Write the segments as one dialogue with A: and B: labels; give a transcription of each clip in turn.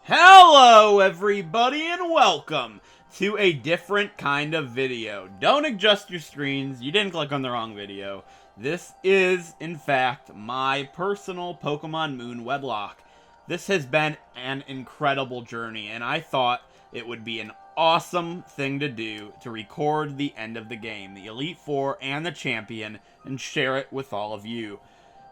A: Hello everybody and welcome to a different kind of video. Don't adjust your screens, you didn't click on the wrong video. This is, in fact, my personal Pokemon Moon Wedlocke. This has been an incredible journey, and I thought it would be an awesome thing to do to record the end of the game, the Elite Four and the Champion, and share it with all of you.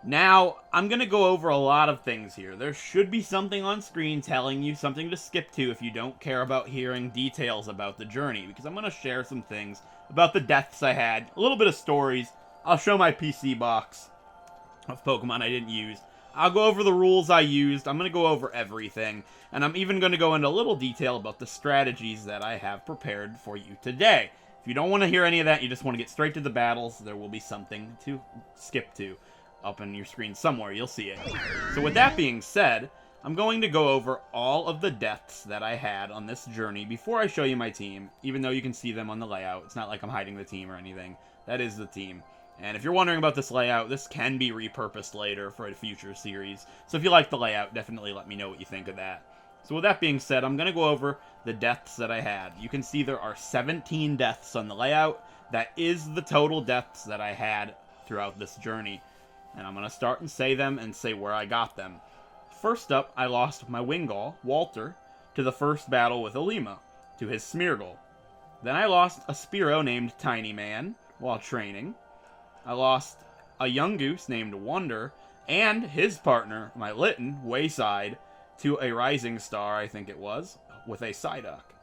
A: Now, I'm going to go over a lot of things here. There should be something on screen telling you something to skip to if you don't care about hearing details about the journey, because I'm going to share some things about the deaths I had, a little bit of stories. I'll show my PC box of Pokemon I didn't use. I'll go over the rules I used. I'm going to go over everything, and I'm even going to go into a little detail about the strategies that I have prepared for you today. If you don't want to hear any of that, you just want to get straight to the battles, there will be something to skip to. Up on your screen somewhere, you'll see it. So with that being said, I'm going to go over all of the deaths that I had on this journey before I show you my team, even though you can see them on the layout. It's not like I'm hiding the team or anything. That is the team. And if you're wondering about this layout, this can be repurposed later for a future series. So if you like the layout, definitely let me know what you think of that. So with that being said, I'm going to go over the deaths that I had. You can see there are 17 deaths on the layout. That is the total deaths that I had throughout this journey. And I'm going to start and say them and say where I got them. First up, I lost my Wingull, Walter, to the first battle with Olivia, to his Smeargle. Then I lost a Spearow named Tiny Man while training. I lost a Yungoos named Wonder, and his partner, my Litten, Wayside, to a Rising Star, I think it was, with a Psyduck.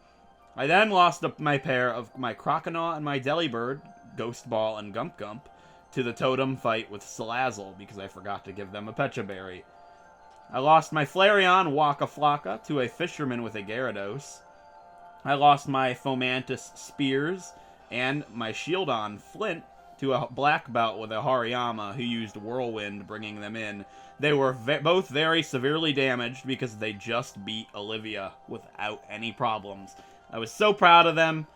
A: I then lost my pair of my Croconaw and my Delibird, Ghost Ball and Gump Gump, to the Totem fight with Salazzle, because I forgot to give them a Pecha Berry. I lost my Flareon Waka Flocka to a Fisherman with a Gyarados. I lost my Fomantis Spears and my Shieldon Flint to a Black Belt with a Hariyama who used Whirlwind, bringing them in. They were both very severely damaged because they just beat Olivia without any problems. I was so proud of them.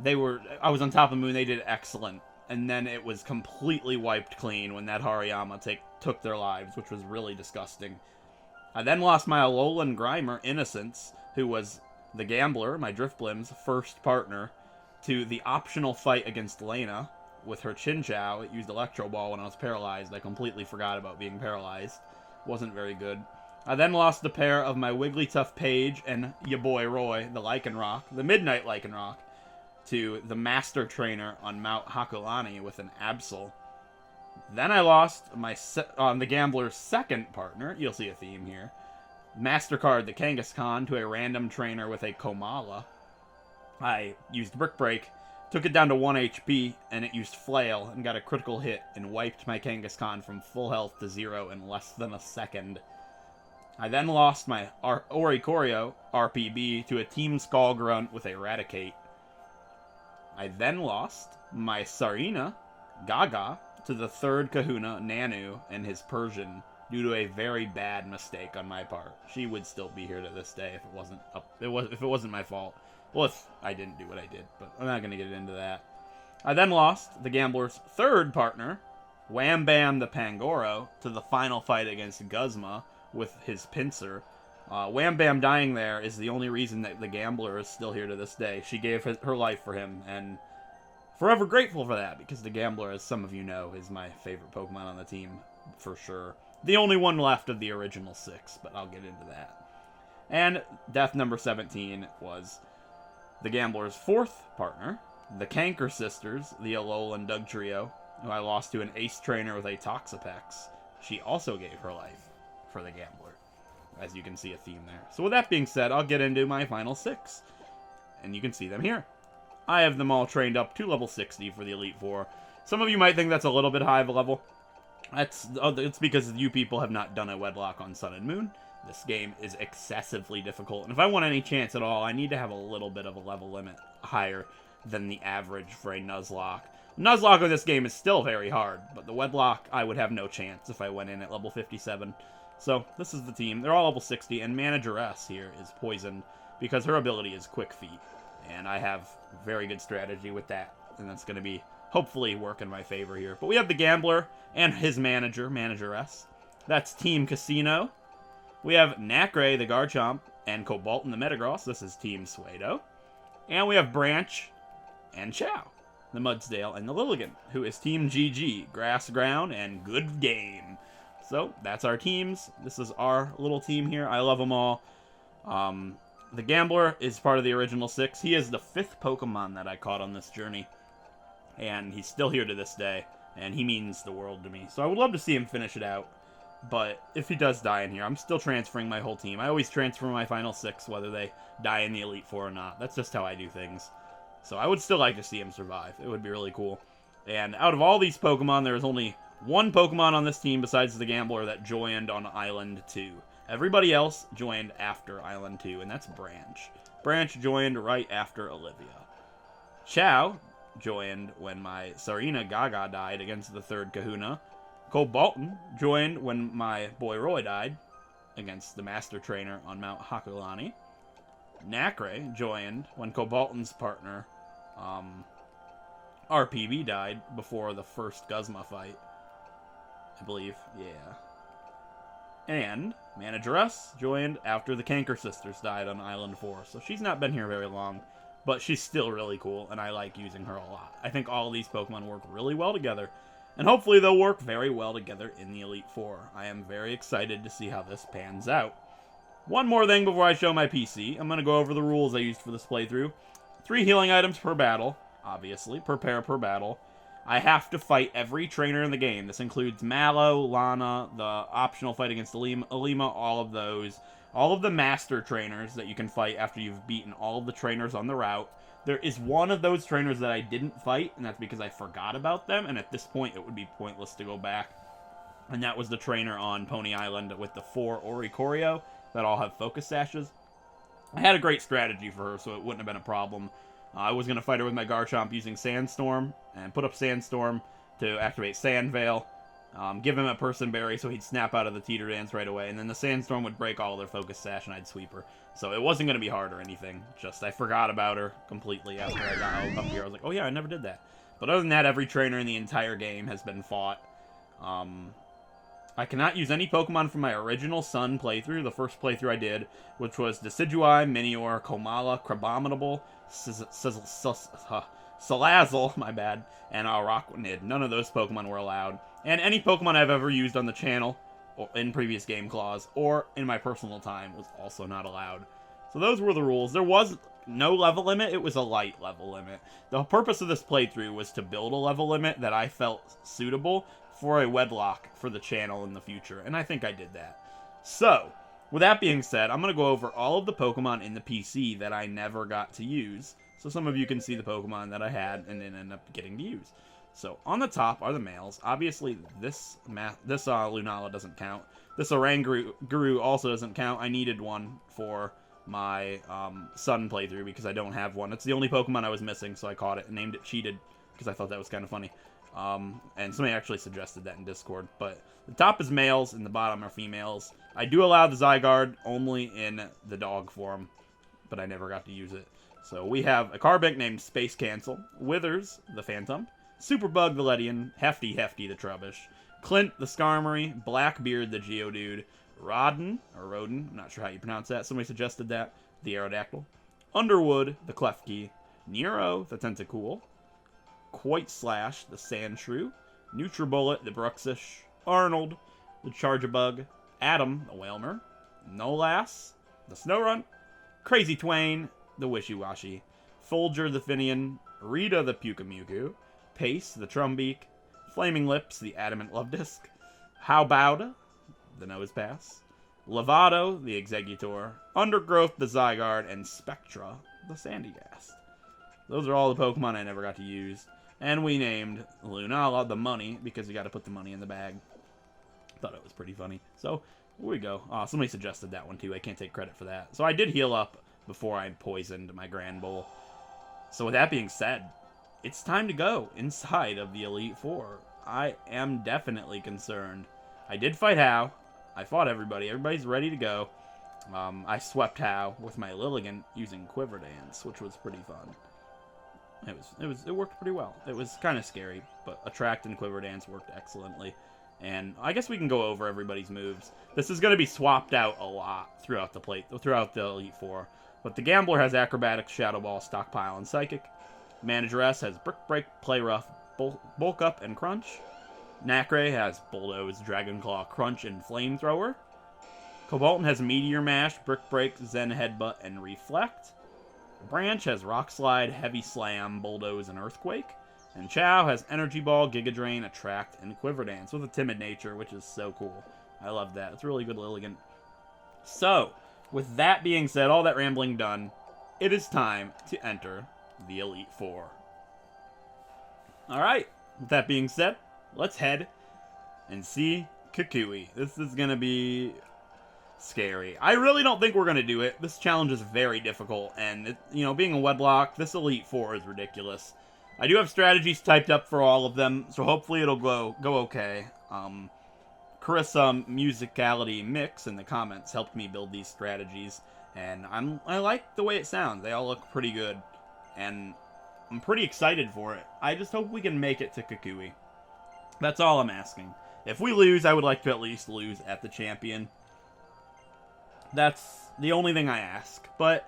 A: I was on top of the moon. They did excellent. And then it was completely wiped clean when that Hariyama took their lives, which was really disgusting. I then lost my Alolan Grimer, Innocence, who was the Gambler, my Drifblim's first partner, to the optional fight against Lena with her Chinchou. It used Electro Ball when I was paralyzed. I completely forgot about being paralyzed. Wasn't very good. I then lost a pair of my Wigglytuff Page and ya boy Roy, the Lycanroc, the Midnight Lycanroc, to the Master Trainer on Mount Hakulani with an Absol. Then I lost the Gambler's second partner, you'll see a theme here, MasterCard the Kangaskhan, to a random trainer with a Komala. I used Brick Break, took it down to 1 HP, and it used Flail and got a critical hit and wiped my Kangaskhan from full health to 0 in less than a second. I then lost my Oricorio RPB to a Team Skullgrunt with a Raticate. I then lost my Sarina, Gaga, to the third Kahuna, Nanu, and his Persian, due to a very bad mistake on my part. She would still be here to this day if it wasn't my fault. Well, if I didn't do what I did, but I'm not going to get into that. I then lost the Gambler's third partner, Wham Bam the Pangoro, to the final fight against Guzma with his Pinsir. Wham Bam dying there is the only reason that the Gambler is still here to this day. She gave her life for him, and forever grateful for that, because the Gambler, as some of you know, is my favorite Pokemon on the team, for sure. The only one left of the original 6, but I'll get into that. And death number 17 was the Gambler's fourth partner, the Canker Sisters, the Alolan Dugtrio, who I lost to an Ace Trainer with a Toxapex. She also gave her life for the Gambler. As you can see a theme there. So with that being said, I'll get into my final 6. And you can see them here. I have them all trained up to level 60 for the Elite Four. Some of you might think that's a little bit high of a level. It's because you people have not done a Wedlocke on Sun and Moon. This game is excessively difficult. And if I want any chance at all, I need to have a little bit of a level limit higher than the average for a Nuzlocke. Nuzlocke in this game is still very hard, but the Wedlocke, I would have no chance if I went in at level 57. So, this is the team. They're all level 60, and Manageress here is poisoned because her ability is Quick Feet. And I have very good strategy with that, and that's going to be, hopefully, work in my favor here. But we have the Gambler and his manager, Manageress. That's Team Casino. We have Nacre, the Garchomp, and Cobalt in the Metagross. This is Team Suedo. And we have Branch and Chow, the Mudsdale and the Lilligant, who is Team GG, Grass, Ground, and Good Game. So, that's our teams. This is our little team here. I love them all. The Gambler is part of the original 6. He is the 5th Pokemon that I caught on this journey. And he's still here to this day. And he means the world to me. So I would love to see him finish it out. But if he does die in here, I'm still transferring my whole team. I always transfer my final 6, whether they die in the Elite Four or not. That's just how I do things. So I would still like to see him survive. It would be really cool. And out of all these Pokemon, there is only one Pokemon on this team besides the Gambler that joined on Island 2. Everybody else joined after Island 2, and that's Branch. Branch joined right after Olivia. Chow joined when my Serena Gaga died against the 3rd Kahuna. Cobalton joined when my boy Roy died against the Master Trainer on Mount Hakulani. Nacre joined when Cobalton's partner, RPB, died before the first Guzma fight. I believe, yeah. And Manageress joined after the Canker Sisters died on Island 4. So she's not been here very long, but she's still really cool, and I like using her a lot. I think all of these Pokemon work really well together. And hopefully they'll work very well together in the Elite Four. I am very excited to see how this pans out. One more thing before I show my PC. I'm going to go over the rules I used for this playthrough. 3 healing items per battle, obviously, per pair per battle. I have to fight every trainer in the game. This includes Mallow, Lana, the optional fight against Alima, all of those. All of the master trainers that you can fight after you've beaten all of the trainers on the route. There is one of those trainers that I didn't fight, and that's because I forgot about them, and at this point it would be pointless to go back. And that was the trainer on Pony Island with the 4 Oricorio that all have focus sashes. I had a great strategy for her, so it wouldn't have been a problem. I was going to fight her with my Garchomp using Sandstorm, and put up Sandstorm to activate Sand Veil. Give him a Person Berry so he'd snap out of the Teeter Dance right away, and then the Sandstorm would break all their Focus Sash and I'd sweep her. So it wasn't going to be hard or anything, just I forgot about her completely after I got up here. I was like, oh yeah, I never did that. But other than that, every trainer in the entire game has been fought. I cannot use any Pokemon from my original Sun playthrough, the first playthrough I did, which was Decidueye, Minior, Komala, Crabominable, Salazzle, my bad, and Araquanid. None of those Pokemon were allowed. And any Pokemon I've ever used on the channel, or in previous game claws, or in my personal time, was also not allowed. So those were the rules. There was no level limit, it was a light level limit. The purpose of this playthrough was to build a level limit that I felt suitable for a Wedlocke for the channel in the future, and I think I did that. So, with that being said, I'm going to go over all of the Pokemon in the PC that I never got to use, so some of you can see the Pokemon that I had and then end up getting to use. So, on the top are the males. Obviously, this Lunala doesn't count. This Oranguru also doesn't count. I needed one for my Sun playthrough because I don't have one. It's the only Pokemon I was missing, so I caught it and named it Cheated because I thought that was kind of funny. And somebody actually suggested that in Discord. But the top is males and the bottom are females. I do allow the Zygarde only in the dog form, but I never got to use it. So we have a Carbink named Space Cancel, Withers, the Phantom, Superbug the Ledian, Hefty the Trubbish, Clint the Skarmory, Blackbeard the Geodude, Rodden, I'm not sure how you pronounce that, somebody suggested that, the Aerodactyl, Underwood the Klefki, Nero the Tentacool, Quite Slash the Sandshrew, Nutribullet the Bruxish, Arnold the Charjabug, Adam the Wailmer, Nolas the Snorunt, Crazy Twain the Wishy-Washy, Folger the Finian, Rita the Pukamuku, Pace the Trumbeak, Flaming Lips the Adamant Lovedisk, Howbowda the Nosepass, Lovato the Exeggutor, Undergrowth the Zygarde, and Spectra the Sandygast. Those are all the Pokemon I never got to use. And we named Lunala the Money, because you got to put the money in the bag. Thought it was pretty funny. So, here we go. Somebody suggested that one too. I can't take credit for that. So I did heal up before I poisoned my Grand Bull. So with that being said, it's time to go inside of the Elite Four. I am definitely concerned. I did fight How. I fought everybody. Everybody's ready to go. I swept How with my Lilligant using Quiver Dance, which was pretty fun. It worked pretty well. It was kind of scary, but Attract and Quiver Dance worked excellently. And I guess we can go over everybody's moves. This is going to be swapped out a lot throughout the Elite Four. But the Gambler has Acrobatics, Shadow Ball, Stockpile, and Psychic. Manageress has Brick Break, Play Rough, Bulk Up, and Crunch. Nacre has Bulldoze, Dragon Claw, Crunch, and Flamethrower. Cobalton has Meteor Mash, Brick Break, Zen Headbutt, and Reflect. Branch has Rock Slide, Heavy Slam, Bulldoze, and Earthquake. And Chow has Energy Ball, Giga Drain, Attract, and Quiver Dance with a timid nature, which is so cool. I love that. It's really good Lilligant. So, with that being said, all that rambling done, it is time to enter the Elite Four. Alright, with that being said, let's head and see Kukui. This is going to be scary. I really don't think we're going to do it. This challenge is very difficult, and, being a Wedlocke, this Elite Four is ridiculous. I do have strategies typed up for all of them, so hopefully it'll go okay. Carissa Musicality Mix in the comments helped me build these strategies, and I like the way it sounds. They all look pretty good, and I'm pretty excited for it. I just hope we can make it to Kukui. That's all I'm asking. If we lose, I would like to at least lose at the champion. That's the only thing I ask, but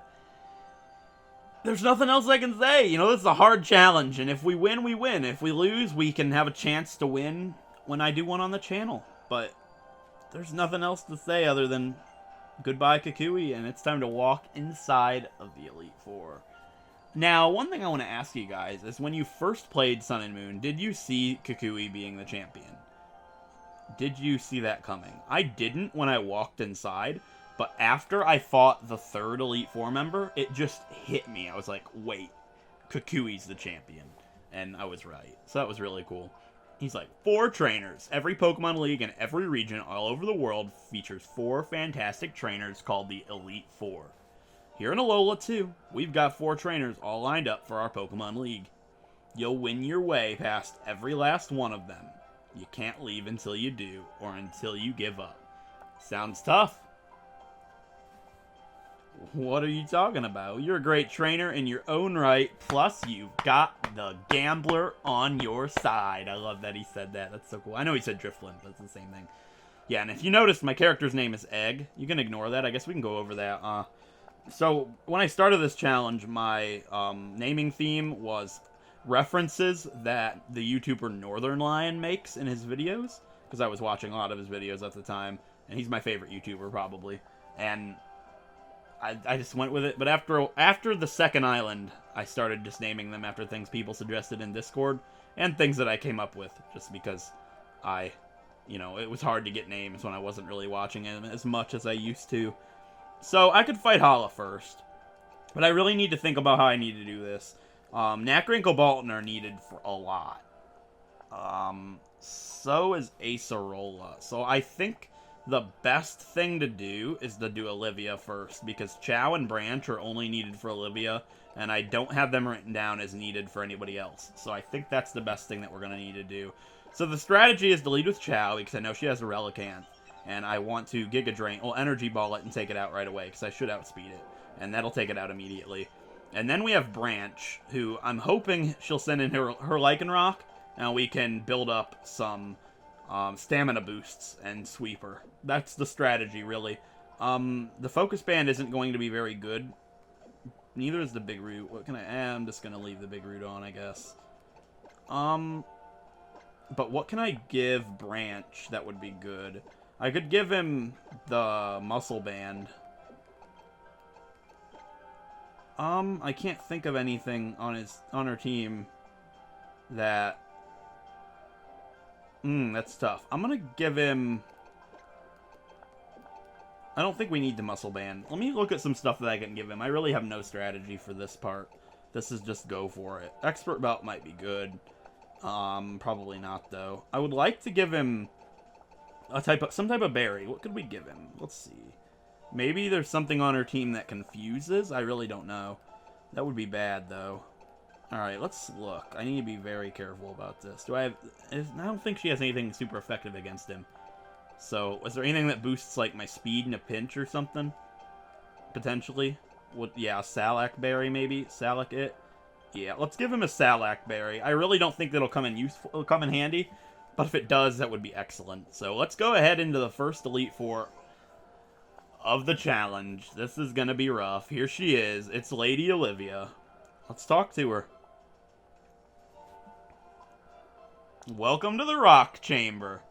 A: there's nothing else I can say. This is a hard challenge, and if we win, we win. If we lose, we can have a chance to win when I do one on the channel. But there's nothing else to say other than goodbye, Kukui, and it's time to walk inside of the Elite Four. Now, one thing I want to ask you guys is, when you first played Sun and Moon, did you see Kukui being the champion? Did you see that coming? I didn't when I walked inside. But after I fought the third Elite Four member, it just hit me. I was like, wait, Kukui's the champion. And I was right. So that was really cool. He's like, 4 trainers. Every Pokemon League in every region all over the world features 4 fantastic trainers called the Elite Four. Here in Alola, too, we've got 4 trainers all lined up for our Pokemon League. You'll win your way past every last one of them. You can't leave until you do, or until you give up. Sounds tough. What are you talking about? You're a great trainer in your own right, plus you've got the Gambler on your side. I love that he said that. That's so cool. I know he said Drifloon, but it's the same thing. Yeah, and if you notice, my character's name is Egg. You can ignore that. I guess we can go over that. So, when I started this challenge, my naming theme was references that the YouTuber Northern Lion makes in his videos, because I was watching a lot of his videos at the time, and he's my favorite YouTuber, probably. And I just went with it, but after the second island, I started just naming them after things people suggested in Discord, and things that I came up with, just because it was hard to get names when I wasn't really watching it as much as I used to. So, I could fight Hala first, but I really need to think about how I need to do this. Nacre and Cobalton are needed for a lot. So is Acerola. So, I think the best thing to do is to do Olivia first, because Chow and Branch are only needed for Olivia, and I don't have them written down as needed for anybody else. So I think that's the best thing that we're going to need to do. So the strategy is to lead with Chow, because I know she has a Relicanth, and I want to Giga Drain, Energy Ball it and take it out right away, because I should outspeed it, and that'll take it out immediately. And then we have Branch, who I'm hoping she'll send in her Lycanroc, and we can build up some stamina boosts and sweeper. That's the strategy, really. The Focus Band isn't going to be very good. Neither is the Big Root. What can I'm just going to leave the Big Root on, I guess. But what can I give Branch that would be good? I could give him the Muscle Band. I can't think of anything on her team that... that's tough. I'm gonna give him... I don't think we need the Muscle Band. Let me look at some stuff that I can give him. I really have no strategy for this part. This is just go for it. Expert Belt might be good. Probably not, though. I would like to give him some type of berry. What could we give him? Let's see. Maybe there's something on her team that confuses? I really don't know. That would be bad, though. Alright, let's look. I need to be very careful about this. I don't think she has anything super effective against him. So, is there anything that boosts, like, my speed in a pinch or something? Potentially? Yeah, a Salac Berry, maybe? Salac it? Yeah, let's give him a Salac Berry. I really don't think that'll come in handy, But if it does, that would be excellent. So let's go ahead into the first Elite Four of the challenge. This is going to be rough. Here she is. It's Lady Olivia. Let's talk to her. Welcome to the Rock Chamber.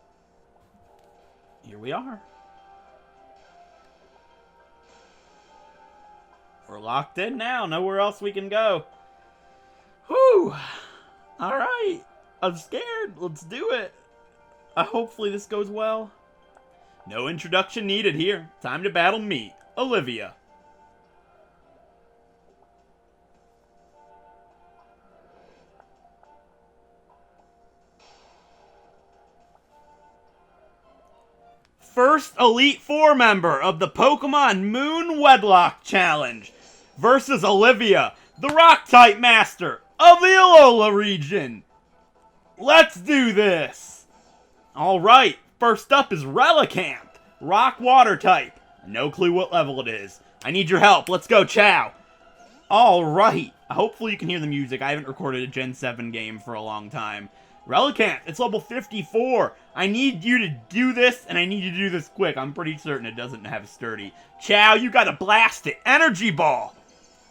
A: Here we are. We're locked in now. Nowhere else we can go. Whew. Alright. I'm scared. Let's do it. Hopefully this goes well. No introduction needed here. Time to battle me, Olivia. First Elite Four member of the Pokemon Moon Wedlocke Challenge versus Olivia, the Rock-type master of the Alola region. Let's do this. Alright, first up is Relicanth, Rock Water type. No clue what level it is. I need your help. Let's go, Chow. Alright, hopefully you can hear the music. I haven't recorded a Gen 7 game for a long time. Relicanth, it's level 54. I need you to do this, and I need you to do this quick. I'm pretty certain it doesn't have Sturdy. Chow, you gotta blast it. Energy Ball.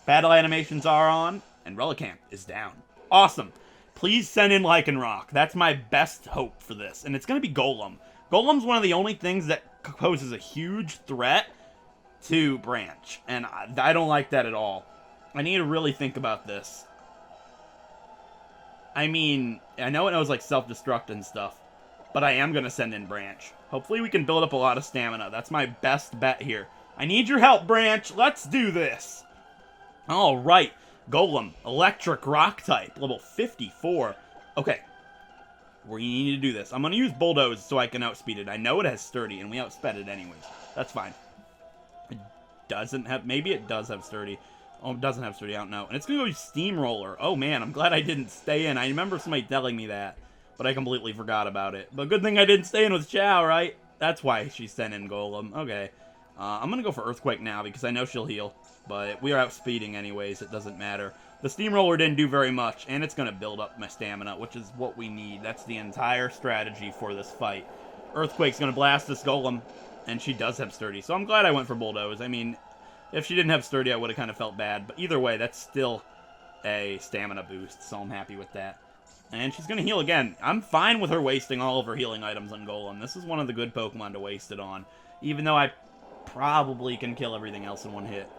A: Battle animations are on, and Relicanth is down. Awesome. Please send in Lycanroc. That's my best hope for this. And it's gonna be Golem. Golem's one of the only things that poses a huge threat to Branch. And I don't like that at all. I need to really think about this. I mean, I know it knows, like, self-destruct and stuff, but I am going to send in Branch. Hopefully we can build up a lot of stamina. That's my best bet here. I need your help, Branch. Let's do this. Alright. Golem. Electric Rock type. Level 54. Okay. We need to do this. I'm going to use Bulldoze so I can outspeed it. I know it has Sturdy, and we outsped it anyways. That's fine. It doesn't have... Maybe it does have Sturdy. Oh, it doesn't have Sturdy, I don't know. And it's going to go Steamroller. Oh, man, I'm glad I didn't stay in. I remember somebody telling me that, but I completely forgot about it. But good thing I didn't stay in with Chow, right? That's why she sent in Golem. Okay. I'm going to go for Earthquake now because I know she'll heal. But we are outspeeding anyways. It doesn't matter. The Steamroller didn't do very much, and it's going to build up my stamina, which is what we need. That's the entire strategy for this fight. Earthquake's going to blast this Golem, and she does have Sturdy. So I'm glad I went for Bulldoze. I mean... If she didn't have Sturdy, I would have kind of felt bad. But either way, that's still a stamina boost, so I'm happy with that. And she's going to heal again. I'm fine with her wasting all of her healing items on Golem. This is one of the good Pokemon to waste it on. Even though I probably can kill everything else in one hit.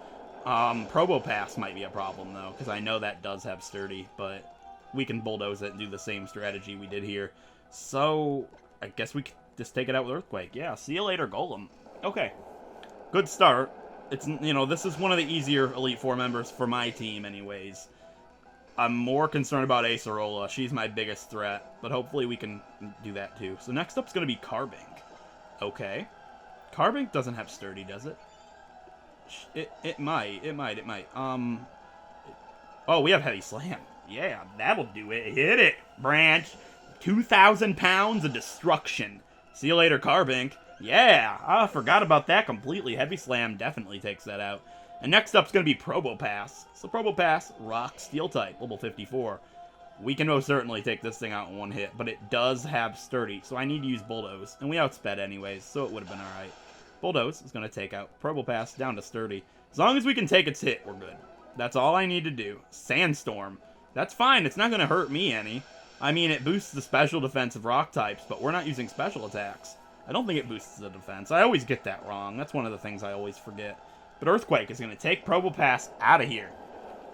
A: Probopass might be a problem, though, because I know that does have Sturdy. But we can Bulldoze it and do the same strategy we did here. So, I guess we can just take it out with Earthquake. Yeah, see you later, Golem. Okay. Good start. It's, you know, this is one of the easier Elite Four members for my team anyways. I'm more concerned about Acerola. She's my biggest threat, but hopefully we can do that too. So next up's going to be Carbink. Okay. Carbink doesn't have Sturdy, does it? It might. Oh, we have Heavy Slam. Yeah, that'll do it. Hit it, Branch. 2,000 pounds of destruction. See you later, Carbink. Yeah, I forgot about that completely. Heavy Slam definitely takes that out. And next up's going to be Probopass. So Probopass, Rock, Steel type, level 54. We can most certainly take this thing out in one hit, but it does have Sturdy, so I need to use Bulldoze. And we outsped anyways, so it would have been alright. Bulldoze is going to take out Probopass down to Sturdy. As long as we can take its hit, we're good. That's all I need to do. Sandstorm. That's fine, it's not going to hurt me any. I mean, it boosts the special defense of Rock types, but we're not using special attacks. I don't think it boosts the defense. I always get that wrong. That's one of the things I always forget. But Earthquake is going to take Probopass out of here.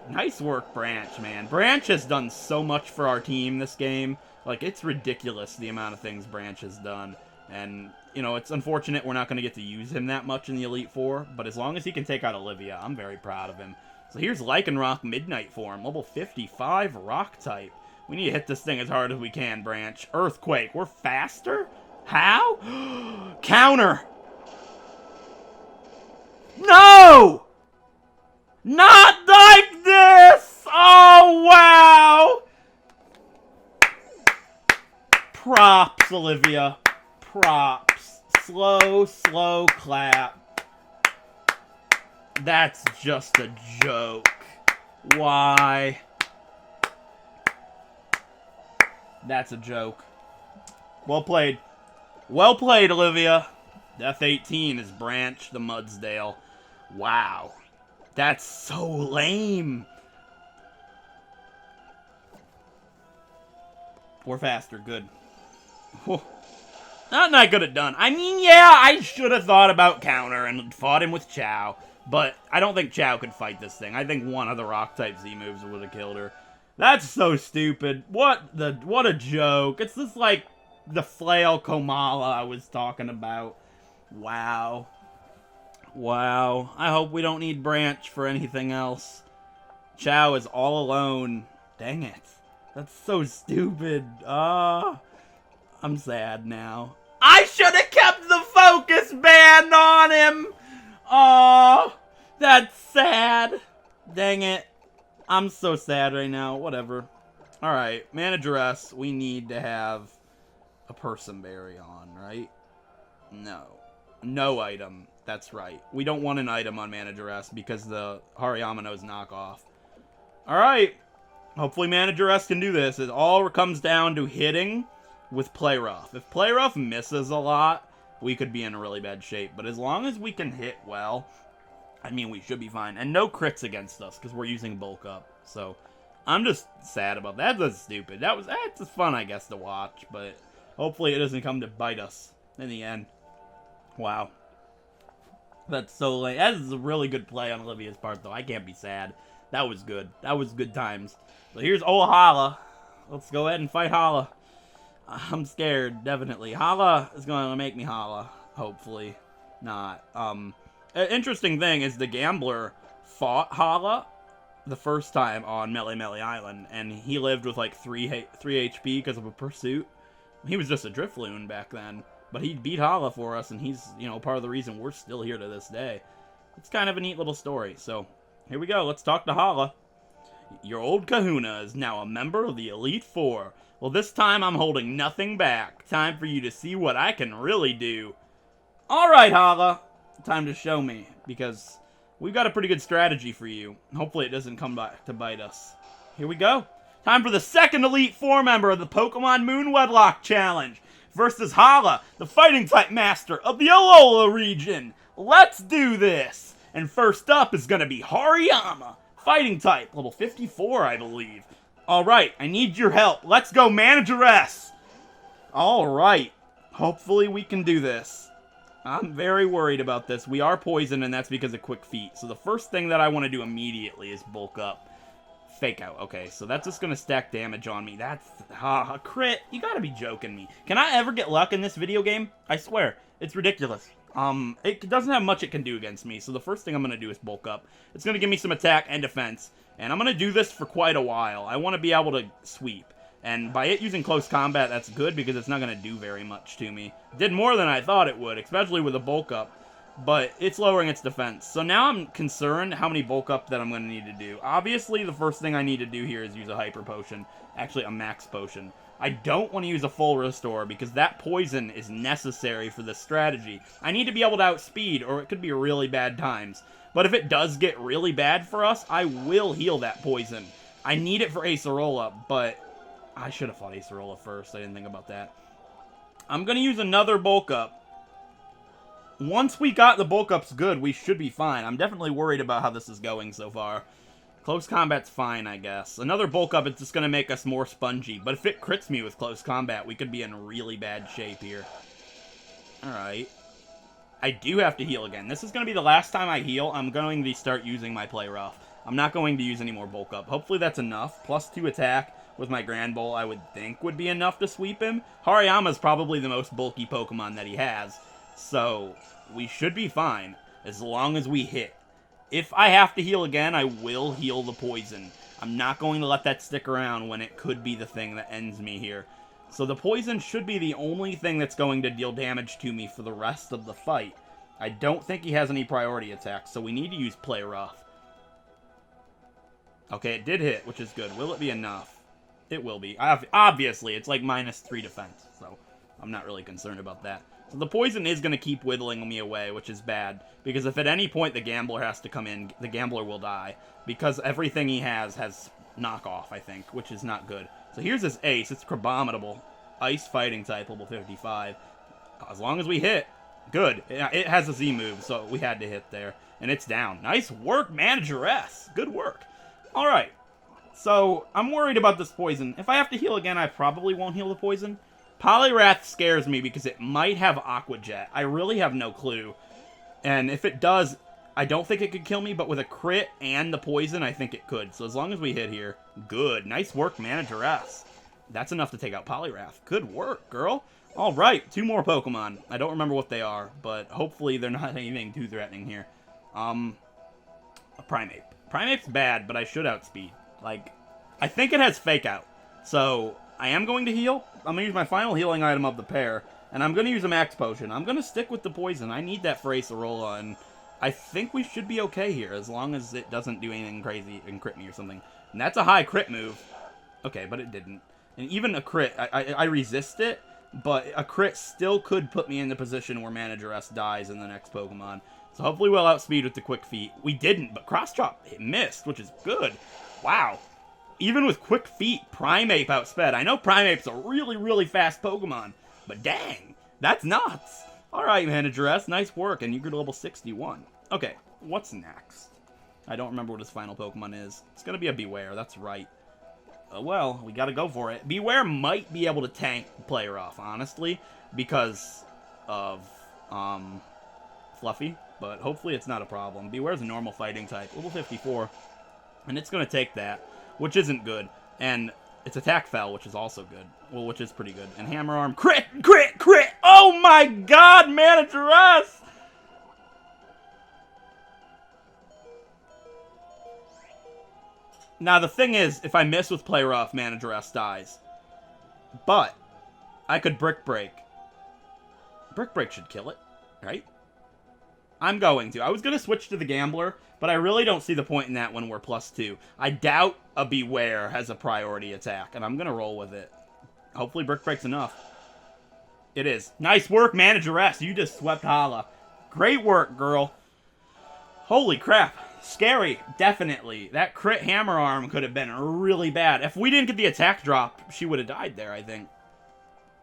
A: Nice work, Branch, man. Branch has done so much for our team this game. Like, it's ridiculous the amount of things Branch has done. And, you know, it's unfortunate we're not going to get to use him that much in the Elite Four. But as long as he can take out Olivia, I'm very proud of him. So here's Lycanroc Midnight form. Level 55 Rock type. We need to hit this thing as hard as we can, Branch. Earthquake. We're faster? How? Counter! No! Not like this! Oh, wow! Props, Olivia. Props. Slow, slow clap. That's just a joke. Why? That's a joke. Well played. Well played, Olivia. Death 18 is Branch the Mudsdale. Wow. That's so lame. Or faster. Good. Whew. Nothing I could have done. I mean, yeah, I should have thought about counter and fought him with Chow. But I don't think Chow could fight this thing. I think one of the rock-type Z-moves would have killed her. That's so stupid. What a joke. It's just like the flail Komala I was talking about. Wow. Wow. I hope we don't need Branch for anything else. Chow is all alone. Dang it. That's so stupid. I'm sad now. I should have kept the focus band on him! Oh, that's sad. Dang it. I'm so sad right now. Whatever. Alright, Manageress, we need to have a Person Berry on, right? No. No item. That's right. We don't want an item on Manageress because the Hariyamano's knockoff. Alright. Hopefully Manageress can do this. It all comes down to hitting with Play Rough. If Play Rough misses a lot, we could be in really bad shape. But as long as we can hit well, I mean, we should be fine. And no crits against us because we're using Bulk Up. So, I'm just sad about that. That's stupid. That's fun, I guess, to watch. But hopefully it doesn't come to bite us in the end. Wow. That's so late. That is a really good play on Olivia's part, though. I can't be sad. That was good. That was good times. So here's old Hala. Let's go ahead and fight Hala. I'm scared, definitely. Hala is going to make me Hala. Hopefully not. An interesting thing is the Gambler fought Hala the first time on Mele Mele Island, and he lived with like 3 HP because of a pursuit. He was just a Drifloon back then, but he beat Hala for us, and he's, you know, part of the reason we're still here to this day. It's kind of a neat little story, so here we go. Let's talk to Hala. Your old kahuna is now a member of the Elite Four. Well, this time I'm holding nothing back. Time for you to see what I can really do. Alright, Hala. Time to show me, because we've got a pretty good strategy for you. Hopefully it doesn't come back to bite us. Here we go. Time for the second Elite Four member of the Pokemon Moon Wedlocke Challenge. Versus Hala, the fighting type master of the Alola region. Let's do this. And first up is going to be Hariyama. Fighting type, level 54, I believe. Alright, I need your help. Let's go, Manageress. Alright. Hopefully we can do this. I'm very worried about this. We are poisoned, and that's because of Quick Feet. So the first thing that I want to do immediately is bulk up. Fake out. Okay, so that's just going to stack damage on me. That's a crit. You got to be joking me. Can I ever get luck in this video game? I swear. It's ridiculous. It doesn't have much it can do against me, so the first thing I'm going to do is bulk up. It's going to give me some attack and defense, and I'm going to do this for quite a while. I want to be able to sweep, and by it using close combat, that's good because it's not going to do very much to me. It did more than I thought it would, especially with a bulk up, but it's lowering its defense. So now I'm concerned how many bulk up that I'm going to need to do. Obviously, the first thing I need to do here is use a hyper potion, actually a max potion. I don't want to use a full restore because that poison is necessary for this strategy. I need to be able to outspeed or it could be really bad times. But if it does get really bad for us, I will heal that poison. I need it for Acerola, but I should have fought Acerola first. I didn't think about that. I'm going to use another bulk up. Once we got the bulk ups good, we should be fine. I'm definitely worried about how this is going so far. Close combat's fine, I guess. Another bulk up is just going to make us more spongy. But if it crits me with close combat, we could be in really bad shape here. Alright. I do have to heal again. This is going to be the last time I heal. I'm going to start using my Play Rough. I'm not going to use any more bulk up. Hopefully that's enough. Plus 2 attack with my Grand Bowl I would think would be enough to sweep him. Hariyama's probably the most bulky Pokemon that he has. So we should be fine as long as we hit. If I have to heal again, I will heal the poison. I'm not going to let that stick around when it could be the thing that ends me here. So the poison should be the only thing that's going to deal damage to me for the rest of the fight. I don't think he has any priority attacks, so we need to use Play Rough. Okay, it did hit, which is good. Will it be enough? It will be. Obviously, it's like -3 defense, so I'm not really concerned about that. So the poison is going to keep whittling me away, which is bad. Because if at any point the Gambler has to come in, the Gambler will die. Because everything he has knockoff, I think, which is not good. So here's his ace. It's Crabominable. Ice Fighting type, level 55. As long as we hit, good. It has a Z move, so we had to hit there. And it's down. Nice work, Manageress. Good work. Alright. So, I'm worried about this poison. If I have to heal again, I probably won't heal the poison. Poliwrath scares me because it might have Aqua Jet. I really have no clue. And if it does, I don't think it could kill me, but with a crit and the poison, I think it could. So as long as we hit here, good. Nice work, Manageress. That's enough to take out Poliwrath. Good work, girl. Alright, 2 more Pokemon. I don't remember what they are, but hopefully they're not anything too threatening here. A Primeape. Primeape's bad, but I should outspeed. Like, I think it has Fake Out. So, I am going to heal. I'm going to use my final healing item of the pair. And I'm going to use a Max Potion. I'm going to stick with the poison. I need that for Acerola. And I think we should be okay here. As long as it doesn't do anything crazy and crit me or something. And that's a high crit move. Okay, but it didn't. And even a crit, I resist it. But a crit still could put me in the position where Manageress dies in the next Pokemon. So hopefully we'll outspeed with the Quick Feet. We didn't, but Cross Chop, it missed, which is good. Wow. Even with Quick Feet, Primeape outsped. I know Primeape's a really, really fast Pokemon, but dang, that's nuts. Alright, Manageress, nice work, and you're to level 61. Okay, what's next? I don't remember what his final Pokemon is. It's gonna be a Beware, that's right. Well, we gotta go for it. Beware might be able to tank the player off, honestly, because of, Fluffy, but hopefully it's not a problem. Beware's a normal fighting type, level 54, and it's gonna take that, which isn't good, and it's Attack Fell, which is also good, well, which is pretty good, and Hammer Arm, crit, crit, crit, oh my god, Manageress! Now, the thing is, if I miss with Play Rough, Manageress dies. But, I could Brick Break. Brick Break should kill it, right? I'm going to. I was going to switch to the Gambler, but I really don't see the point in that when we're +2. I doubt a Beware has a priority attack, and I'm going to roll with it. Hopefully Brick Break's enough. It is. Nice work, Manageress. You just swept Hala. Great work, girl. Holy crap. Scary, definitely. That crit Hammer Arm could have been really bad. If we didn't get the attack drop, she would have died there, I think.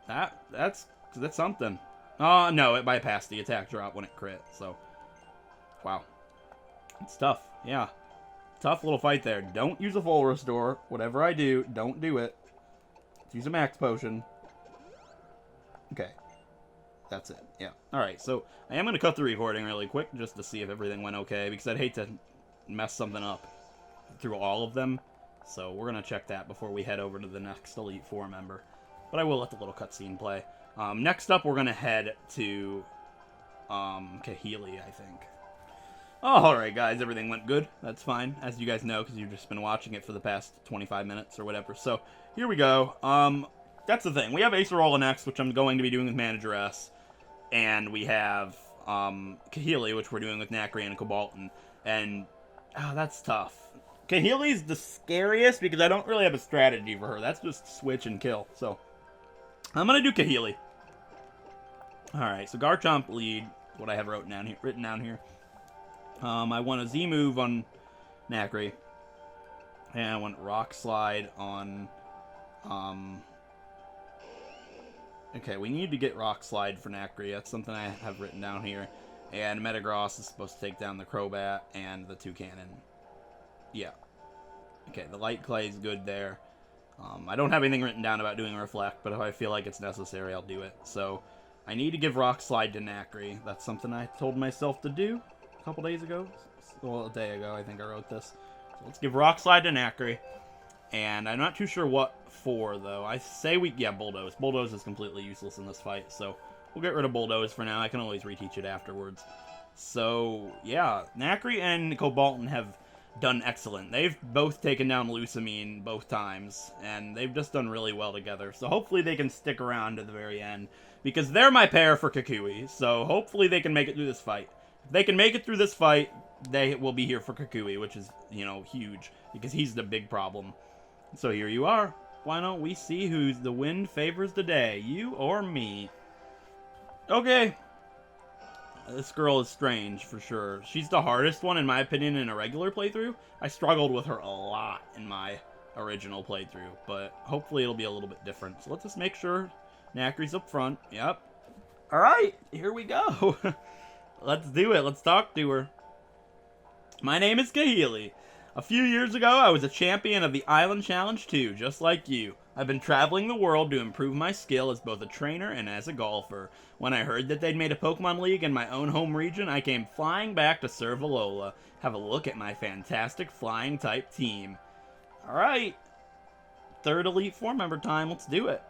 A: That's something. Oh, no, it bypassed the attack drop when it crit, so. Wow. It's tough, yeah. Tough little fight there. Don't use a full restore. Whatever I do, don't do it. Let's use a Max Potion. Okay. That's it, yeah. Alright, so I am going to cut the recording really quick just to see if everything went okay, because I'd hate to mess something up through all of them. So we're going to check that before we head over to the next Elite Four member. But I will let the little cutscene play. Next up, we're going to head to Kahili, I think. Oh, alright guys, everything went good. That's fine, as you guys know, because you've just been watching it for the past 25 minutes or whatever. So, here we go. That's the thing. We have Acerola next, which I'm going to be doing with Manageress. And we have Kahili, which we're doing with Nacri and Cobalton. And, oh, that's tough. Kahili's the scariest because I don't really have a strategy for her. That's just switch and kill. So, I'm going to do Kahili. Alright, so Garchomp lead, what I have written down here. I want a Z move on Nacri. And I want Rock Slide on... Okay, we need to get Rock Slide for Nacri. That's something I have written down here. And Metagross is supposed to take down the Crobat and the Toucannon. Yeah. Okay, the Light Clay is good there. I don't have anything written down about doing Reflect, but if I feel like it's necessary, I'll do it. So, I need to give Rock Slide to Nacri. That's something I told myself to do a couple days ago. Well, a day ago, I think I wrote this. So let's give Rock Slide to Nacri. And I'm not too sure what for, though. I say yeah, Bulldoze. Bulldoze is completely useless in this fight, so we'll get rid of Bulldoze for now. I can always reteach it afterwards. So, yeah, Nacri and Cobalton have done excellent. They've both taken down Lusamine both times, and they've just done really well together. So hopefully they can stick around to the very end, because they're my pair for Kukui, so hopefully they can make it through this fight. If they can make it through this fight, they will be here for Kukui, which is, you know, huge, because he's the big problem. So here you are. Why don't we see who the wind favors today? You or me? Okay. This girl is strange, for sure. She's the hardest one, in my opinion, in a regular playthrough. I struggled with her a lot in my original playthrough, but hopefully it'll be a little bit different. So let's just make sure Nacri's up front. Yep. Alright, here we go. Let's do it. Let's talk to her. My name is Kahili. A few years ago, I was a champion of the Island Challenge 2, just like you. I've been traveling the world to improve my skill as both a trainer and as a golfer. When I heard that they'd made a Pokemon League in my own home region, I came flying back to serve Alola. Have a look at my fantastic flying type team. Alright. Third Elite Four member time. Let's do it.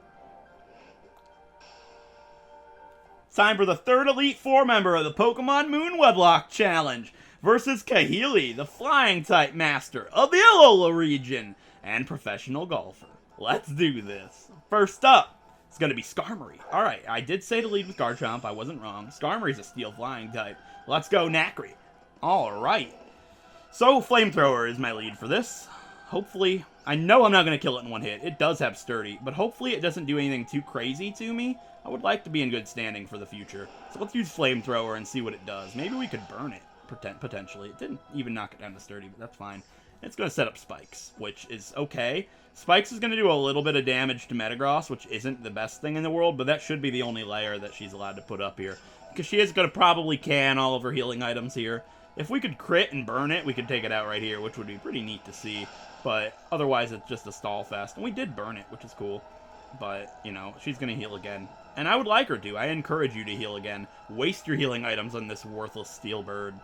A: Time for the third Elite Four member of the Pokemon Moon Wedlocke Challenge versus Kahili, the flying type master of the Alola region and professional golfer. Let's do this. First up, it's going to be Skarmory. Alright, I did say to lead with Garchomp. I wasn't wrong. Skarmory's a steel flying type. Let's go Nacri. Alright. So, Flamethrower is my lead for this. Hopefully, I know I'm not going to kill it in one hit. It does have Sturdy, but hopefully it doesn't do anything too crazy to me. I would like to be in good standing for the future. So let's use Flamethrower and see what it does. Maybe we could burn it, potentially. It didn't even knock it down to Sturdy, but that's fine. It's going to set up Spikes, which is okay. Spikes is going to do a little bit of damage to Metagross, which isn't the best thing in the world, but that should be the only layer that she's allowed to put up here. Because she is going to probably can all of her healing items here. If we could crit and burn it, we could take it out right here, which would be pretty neat to see. But otherwise, it's just a stall fest. And we did burn it, which is cool. But, you know, she's going to heal again. And I would like her to. I encourage you to heal again. Waste your healing items on this worthless steel bird.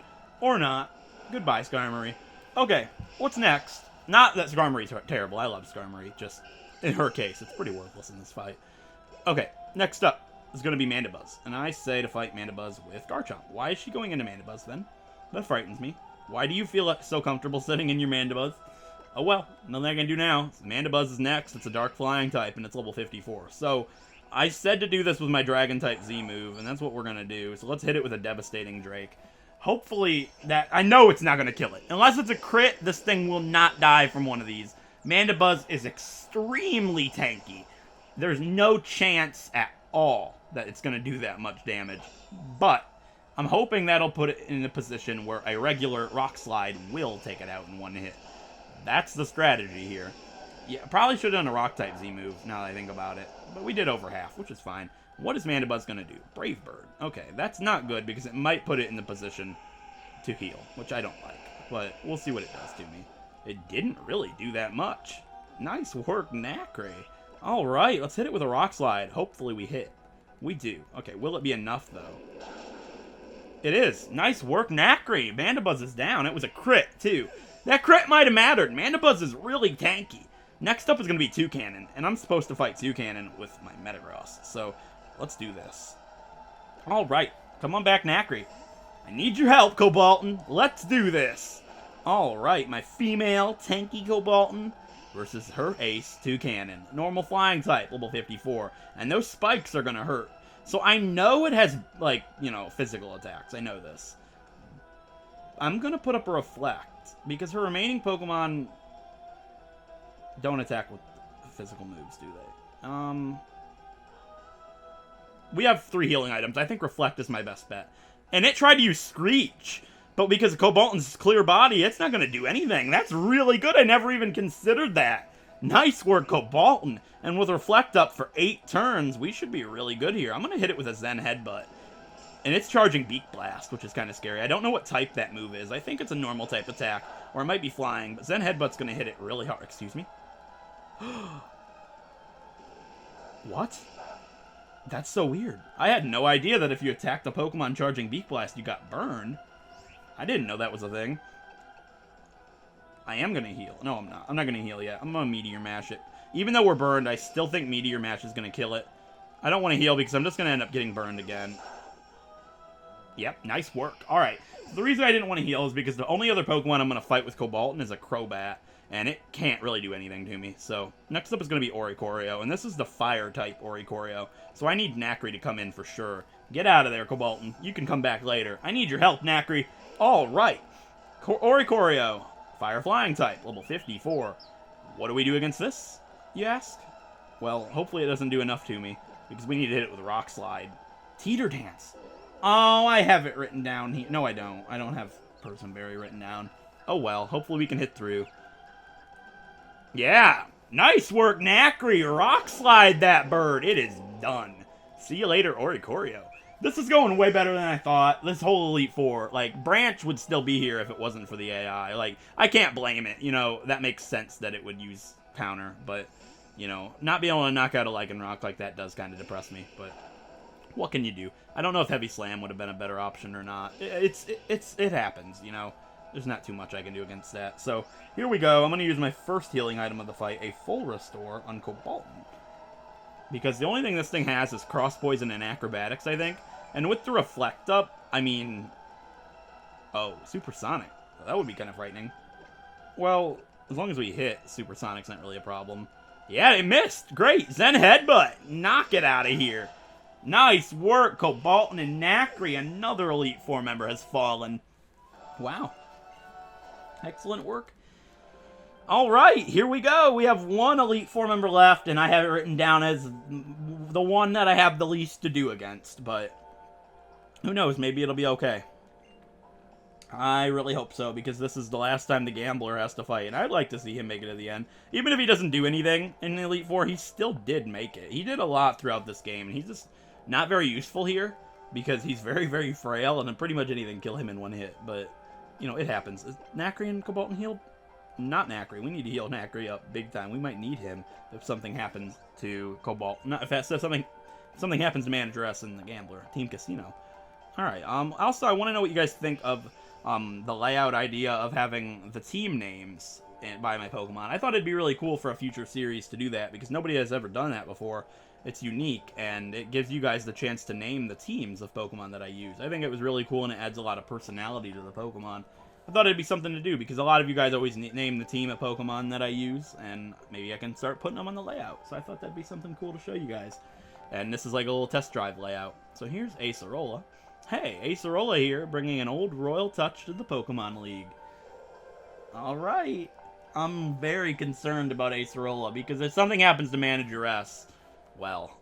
A: Or not. Goodbye, Skarmory. Okay, what's next? Not that Skarmory's terrible. I love Skarmory. Just, in her case, it's pretty worthless in this fight. Okay, next up is going to be Mandibuzz. And I say to fight Mandibuzz with Garchomp. Why is she going into Mandibuzz, then? That frightens me. Why do you feel so comfortable sitting in your Mandibuzz? Oh well, nothing I can do now. Mandibuzz is next. It's a dark flying type, and it's level 54. So, I said to do this with my Dragon type Z move, and that's what we're going to do. So let's hit it with a Devastating Drake. Hopefully, I know it's not going to kill it. Unless it's a crit, this thing will not die from one of these. Mandibuzz is extremely tanky. There's no chance at all that it's going to do that much damage. But, I'm hoping that'll put it in a position where a regular Rock Slide will take it out in one hit. That's the strategy here. Yeah, probably should have done a Rock-type Z move, now that I think about it. But we did over half, which is fine. What is Mandibuzz going to do? Brave Bird. Okay, that's not good, because it might put it in the position to heal, which I don't like. But we'll see what it does to me. It didn't really do that much. Nice work, Nacre. Alright, let's hit it with a Rock Slide. Hopefully we hit. We do. Okay, will it be enough, though? It is. Nice work, Nacre. Mandibuzz is down. It was a crit, too. That crit might have mattered. Mandibuzz is really tanky. Next up is going to be Toucanon, and I'm supposed to fight Toucanon with my Metagross. So, let's do this. Alright, come on back, Nacre. I need your help, Cobalton. Let's do this. Alright, my female tanky Cobalton versus her ace, Toucanon. Normal flying type, level 54. And those spikes are going to hurt. So I know it has, like, you know, physical attacks. I know this. I'm going to put up a Reflect. Because her remaining Pokemon don't attack with physical moves, do they? We have 3 healing items. I think Reflect is my best bet. And it tried to use Screech. But because of Cobalton's clear body, it's not going to do anything. That's really good. I never even considered that. Nice work, Cobalton. And with Reflect up for 8 turns, we should be really good here. I'm going to hit it with a Zen Headbutt. And it's charging Beak Blast, which is kind of scary. I don't know what type that move is. I think it's a normal type attack, or it might be flying. But Zen Headbutt's going to hit it really hard. Excuse me? What? That's so weird. I had no idea that if you attacked a Pokemon charging Beak Blast, you got burned. I didn't know that was a thing. I am going to heal. No, I'm not. I'm not going to heal yet. I'm going to Meteor Mash it. Even though we're burned, I still think Meteor Mash is going to kill it. I don't want to heal because I'm just going to end up getting burned again. Yep, nice work. Alright, so the reason I didn't want to heal is because the only other Pokemon I'm going to fight with Cobalton is a Crobat, and it can't really do anything to me. So, next up is going to be Oricorio, and this is the Fire-type Oricorio, so I need Nacre to come in for sure. Get out of there, Cobalton. You can come back later. I need your help, Nacre. Alright, Oricorio, Fire-Flying type, level 54. What do we do against this, you ask? Well, hopefully it doesn't do enough to me, because we need to hit it with a Rock Slide. Teeter Dance. Oh, I have it written down here. No, I don't. I don't have Personberry written down. Oh well, hopefully we can hit through. Yeah! Nice work, Nacre! Rock Slide that bird! It is done. See you later, Oricorio. This is going way better than I thought. This whole Elite Four, like, Branch would still be here if it wasn't for the AI. Like, I can't blame it. You know, that makes sense that it would use counter, but, you know, not being able to knock out a Lycanroc like that does kind of depress me, but what can you do? I don't know if Heavy Slam would have been a better option or not. It happens, you know. There's not too much I can do against that. So, here we go. I'm going to use my first healing item of the fight, a full restore on Cobalton. Because the only thing this thing has is Cross Poison and Acrobatics, I think. And with the Reflect Up, I mean... Oh, Supersonic. That would be kind of frightening. Well, as long as we hit, Supersonic's not really a problem. Yeah, they missed! Great! Zen Headbutt! Knock it out of here! Nice work, Cobalton and Nacri. Another Elite Four member has fallen. Wow. Excellent work. Alright, here we go. We have one Elite Four member left, and I have it written down as the one that I have the least to do against, but who knows, maybe it'll be okay. I really hope so, because this is the last time the Gambler has to fight, and I'd like to see him make it to the end. Even if he doesn't do anything in the Elite Four, he still did make it. He did a lot throughout this game, and he's just not very useful here, because he's very, very frail, and pretty much anything can kill him in one hit, but, you know, it happens. Is Nacri and Cobalton healed? Not Nacri. We need to heal Nacri up big time. We might need him if something happens to Cobalt. Not if something happens to Manageress and the Gambler. Team Casino. Alright, also I want to know what you guys think of the layout idea of having the team names by my Pokemon. I thought it'd be really cool for a future series to do that, because nobody has ever done that before. It's unique, and it gives you guys the chance to name the teams of Pokemon that I use. I think it was really cool, and it adds a lot of personality to the Pokemon. I thought it'd be something to do, because a lot of you guys always name the team of Pokemon that I use, and maybe I can start putting them on the layout. So I thought that'd be something cool to show you guys. And this is like a little test drive layout. So here's Acerola. Hey, Acerola here, bringing an old royal touch to the Pokemon League. Alright. I'm very concerned about Acerola, because if something happens to Manageress, well,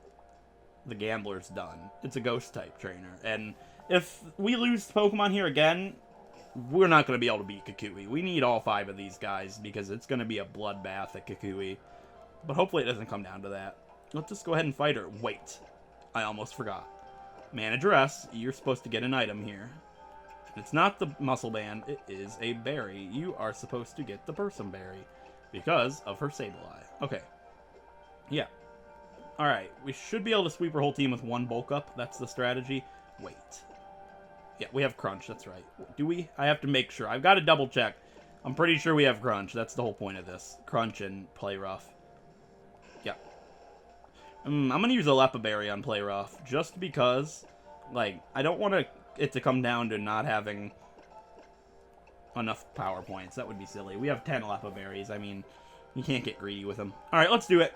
A: the Gambler's done. It's a Ghost-type trainer. And if we lose Pokemon here again, we're not going to be able to beat Kukui. We need all 5 of these guys, because it's going to be a bloodbath at Kukui. But hopefully it doesn't come down to that. Let's just go ahead and fight her. Wait. I almost forgot. Manageress, you're supposed to get an item here. It's not the Muscle Band, it is a berry. You are supposed to get the Person Berry because of her Sableye. Okay. Yeah. Alright, we should be able to sweep her whole team with one bulk up. That's the strategy. Wait. Yeah, we have Crunch, that's right. Do we? I have to make sure. I've got to double check. I'm pretty sure we have Crunch. That's the whole point of this. Crunch and Play Rough. Yeah. I'm going to use a Lepa Berry on Play Rough, just because, like, I don't want it to come down to not having enough power points. That would be silly. We have 10 Lepa Berries. I mean, you can't get greedy with them. Alright, let's do it.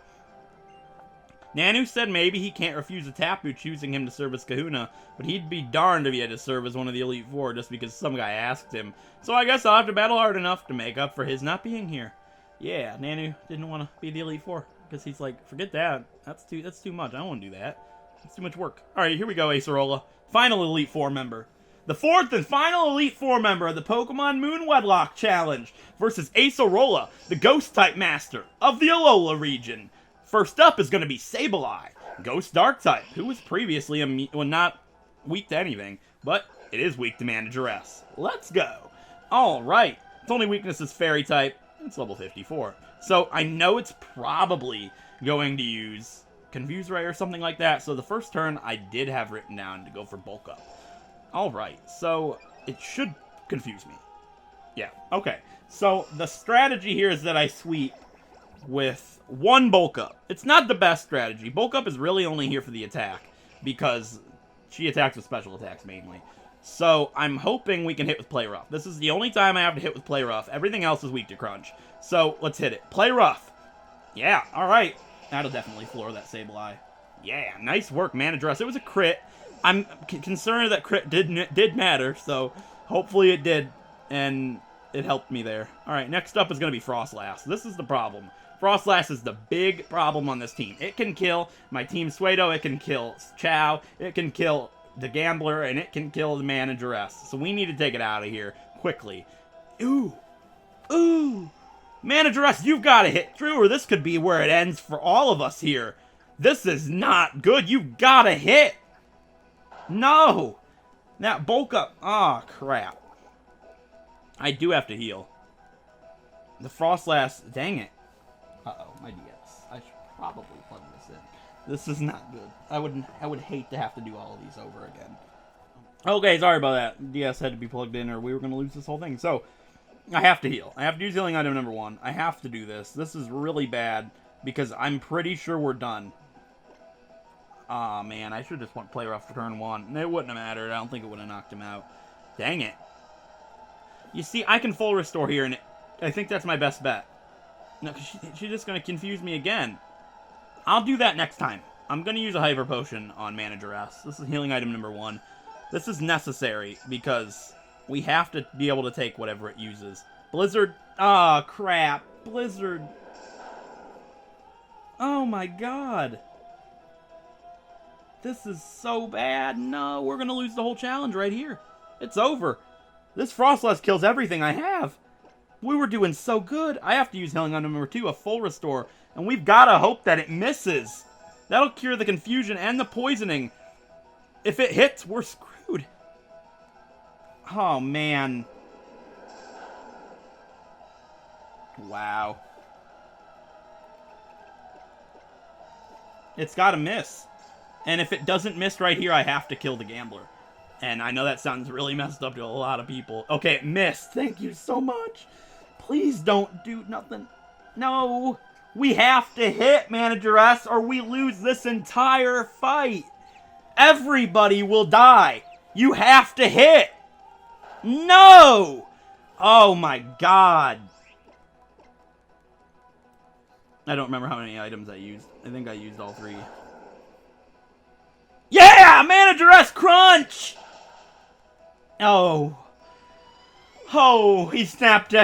A: Nanu said maybe he can't refuse a Tapu choosing him to serve as Kahuna, but he'd be darned if he had to serve as one of the Elite Four just because some guy asked him. So I guess I'll have to battle hard enough to make up for his not being here. Yeah, Nanu didn't want to be the Elite Four, because he's like, forget that. That's too much. I don't want to do that. It's too much work. Alright, here we go, Acerola. Final Elite Four member. The 4th and final Elite Four member of the Pokemon Moon Wedlocke Challenge versus Acerola, the Ghost-type master of the Alola region. First up is going to be Sableye, Ghost Dark-type, who was previously not weak to anything, but it is weak to Manageress. Let's go. Alright, its only weakness is Fairy-type. It's level 54. So I know it's probably going to use Confuse Ray or something like that, so the first turn I did have written down to go for Bulk Up. Alright, so it should confuse me. Yeah, okay. So the strategy here is that I sweep with one Bulk Up. It's not the best strategy. Bulk Up is really only here for the attack, because she attacks with special attacks mainly. So I'm hoping we can hit with Play Rough. This is the only time I have to hit with Play Rough. Everything else is weak to Crunch. So let's hit it. Play Rough. Yeah, alright. That'll definitely floor that Sableye. Yeah, nice work, Manageress. It was a crit. I'm concerned that crit did matter, so hopefully it did, and it helped me there. Alright, next up is going to be Frostlass. This is the problem. Frostlass is the big problem on this team. It can kill my Team Suedo, it can kill Chow, it can kill the Gambler, and it can kill the Manageress. So we need to take it out of here quickly. Ooh. Ooh. Manageress, you've got to hit through, or this could be where it ends for all of us here. This is not good. You gotta hit. No. That bulk up. Oh, crap. I do have to heal. The Frostlass. Dang it. Uh-oh, my DS. I should probably plug this in. This is not good. I would hate to have to do all of these over again. Okay, sorry about that. DS had to be plugged in or we were going to lose this whole thing. So, I have to heal. I have to use healing item number 1. I have to do this. This is really bad because I'm pretty sure we're done. Aw, man, I should just play rough for turn 1. It wouldn't have mattered. I don't think it would have knocked him out. Dang it. You see, I can full restore here, and I think that's my best bet. No, she's just going to confuse me again. I'll do that next time. I'm going to use a Hyper Potion on Manageress. This is healing item number 1. This is necessary because we have to be able to take whatever it uses. Blizzard. Ah, oh, crap. Blizzard. Oh, my God. This is so bad. No, we're going to lose the whole challenge right here. It's over. This Frostlass kills everything I have. We were doing so good. I have to use healing item number 2, a full restore. And we've got to hope that it misses. That'll cure the confusion and the poisoning. If it hits, we're screwed. Oh, man. Wow. It's got to miss. And if it doesn't miss right here, I have to kill the gambler. And I know that sounds really messed up to a lot of people. Okay, it missed. Thank you so much. Please don't do nothing. No. We have to hit Manageress or we lose this entire fight. Everybody will die. You have to hit. No. Oh my God. I don't remember how many items I used. I think I used all 3. Yeah! Manageress crunch! Oh. Oh, she snapped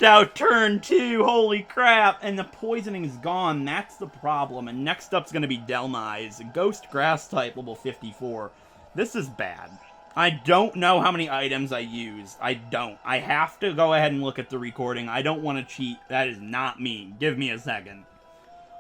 A: out turn 2. Holy crap. And the poisoning is gone. That's the problem. And next up's going to be Delmise. A ghost grass type, level 54. This is bad. I don't know how many items I used. I don't. I have to go ahead and look at the recording. I don't want to cheat. That is not me. Give me a second.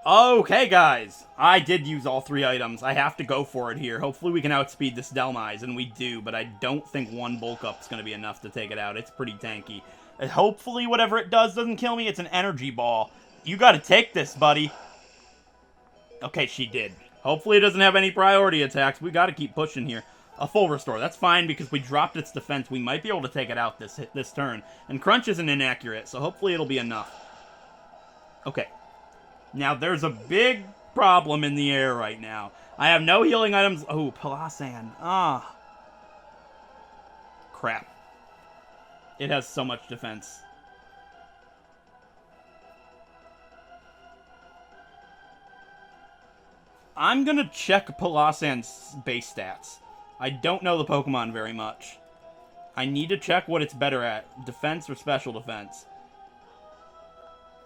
A: Okay, guys. I did use all 3 items. I have to go for it here. Hopefully we can outspeed this Delmise, and we do, but I don't think 1 bulk up is going to be enough to take it out. It's pretty tanky. And hopefully whatever it does doesn't kill me. It's an energy ball. You got to take this, buddy. Okay, she did. Hopefully it doesn't have any priority attacks. We got to keep pushing here. A full restore. That's fine because we dropped its defense. We might be able to take it out this turn. And Crunch isn't inaccurate, so hopefully it'll be enough. Okay. Now, there's a big problem in the air right now. I have no healing items. Oh, Palasan. Ah. Crap. It has so much defense. I'm going to check Palasan's base stats. I don't know the Pokemon very much. I need to check what it's better at. Defense or special defense.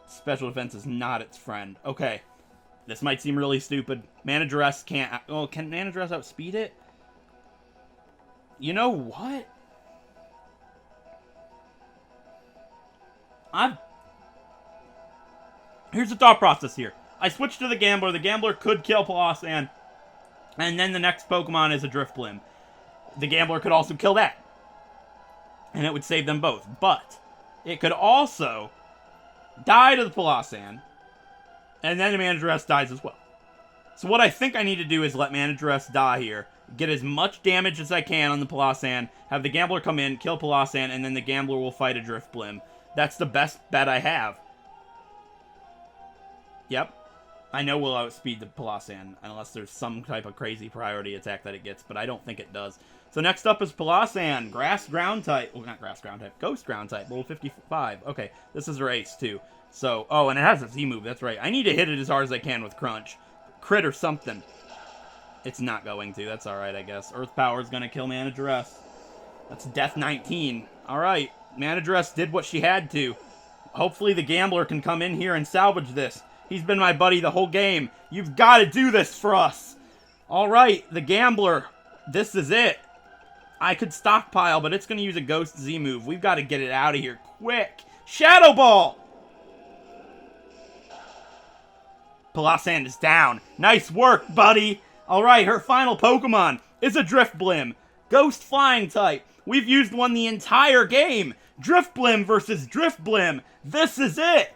A: Special defense is not its friend. Okay. This might seem really stupid. Manageress can't... Oh, can Manageress outspeed it? You know what? Here's the thought process here. I switched to the Gambler. The Gambler could kill Palasan. And then the next Pokemon is a Drifblim. The Gambler could also kill that. And it would save them both. But it could also die to the Palasan. And then the Manageress dies as well. So what I think I need to do is let Manageress die here. Get as much damage as I can on the Palasan. Have the Gambler come in, kill Palasan, and then the Gambler will fight a Drifblim. That's the best bet I have. Yep. I know we'll outspeed the Palasan, unless there's some type of crazy priority attack that it gets, but I don't think it does. So next up is Palasan, Grass Ground type. Well, not Grass Ground type, Ghost Ground type, level 55. Okay, this is her ace, too. So, oh, and it has a Z-move, that's right. I need to hit it as hard as I can with Crunch. Crit or something. It's not going to, that's alright, I guess. Earth Power is going to kill Manageress. That's Death 19. Alright, Manageress did what she had to. Hopefully the Gambler can come in here and salvage this. He's been my buddy the whole game. You've got to do this for us. Alright, the Gambler. This is it. I could stockpile, but it's going to use a Ghost Z move. We've got to get it out of here quick. Shadow Ball! Palossand is down. Nice work, buddy. Alright, her final Pokemon is a Drifblim. Ghost Flying type. We've used one the entire game. Drifblim versus Drifblim. This is it.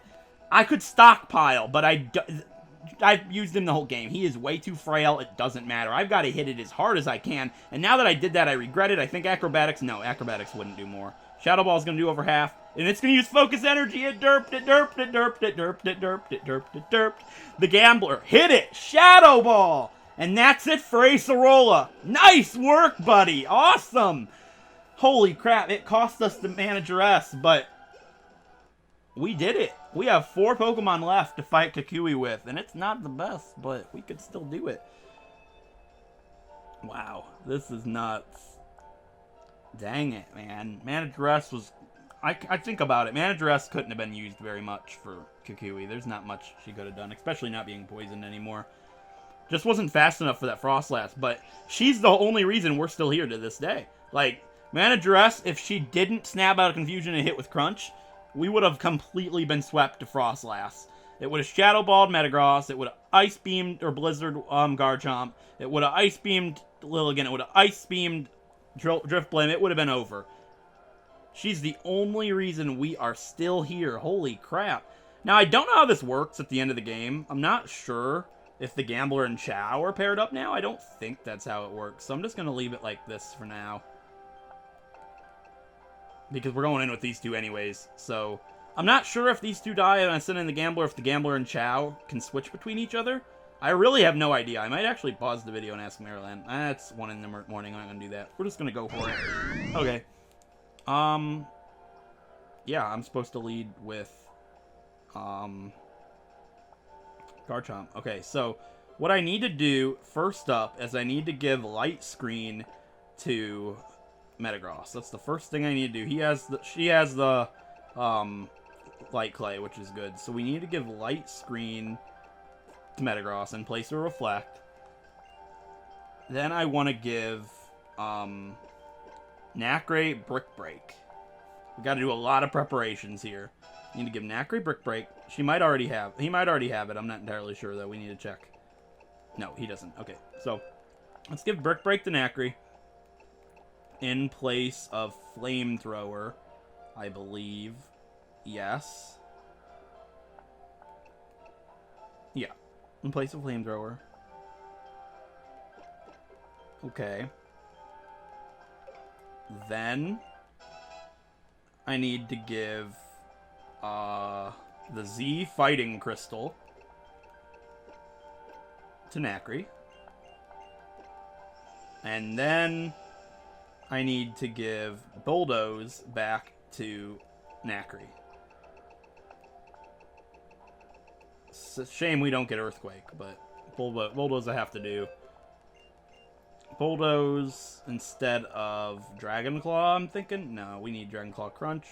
A: I could stockpile, but I've used him the whole game. He is way too frail. It doesn't matter. I've got to hit it as hard as I can. And now that I did that, I regret it. I think Acrobatics... No, Acrobatics wouldn't do more. Shadow Ball is going to do over half. And it's going to use Focus Energy. It derped, it derped, it derped, it derped, it derped, it derped, it derped. The Gambler hit it. Shadow Ball. And that's it for Acerola. Nice work, buddy. Awesome. Holy crap. It cost us the Manageress, but we did it. We have 4 Pokemon left to fight Kukui with. And it's not the best, but we could still do it. Wow. This is nuts. Dang it, man. Manageress was... I think about it. Manageress couldn't have been used very much for Kukui. There's not much she could have done, especially not being poisoned anymore. Just wasn't fast enough for that Frostlass, but she's the only reason we're still here to this day. Like, Manageress, if she didn't snap out of Confusion and hit with Crunch, we would have completely been swept to Frostlass. It would have Shadow Balled Metagross, it would have Ice Beamed or Blizzard Garchomp, it would have Ice Beamed Lilligant, it would have Ice Beamed Drifblim, it would have been over. She's the only reason we are still here. Holy crap. Now, I don't know how this works at the end of the game. I'm not sure if the Gambler and Chow are paired up now. I don't think that's how it works. So I'm just going to leave it like this for now. Because we're going in with these two anyways. So I'm not sure if these two die and I send in the Gambler, if the Gambler and Chow can switch between each other. I really have no idea. I might actually pause the video and ask Maryland. That's 1 in the morning. I'm not going to do that. We're just going to go for it. Okay. Yeah, I'm supposed to lead with, Garchomp. Okay, so what I need to do first up is I need to give Light Screen to Metagross. That's the first thing I need to do. She has the, Light Clay, which is good. So we need to give Light Screen to Metagross and place a Reflect. Then I want to give, Nacre Brick Break. We got to do a lot of preparations here. Need to give Nacre Brick Break. He might already have it. I'm not entirely sure, though. We need to check. No, he doesn't. Okay, so let's give Brick Break to Nacre in place of Flamethrower, I believe. Yes. Yeah, in place of Flamethrower. Okay. Then I need to give the Z Fighting Crystal to Nacre. And then I need to give Bulldoze back to Nacre. It's a shame we don't get Earthquake, but Bulldoze I have to do. Bulldoze instead of Dragon Claw, I'm thinking. No, we need Dragon Claw Crunch.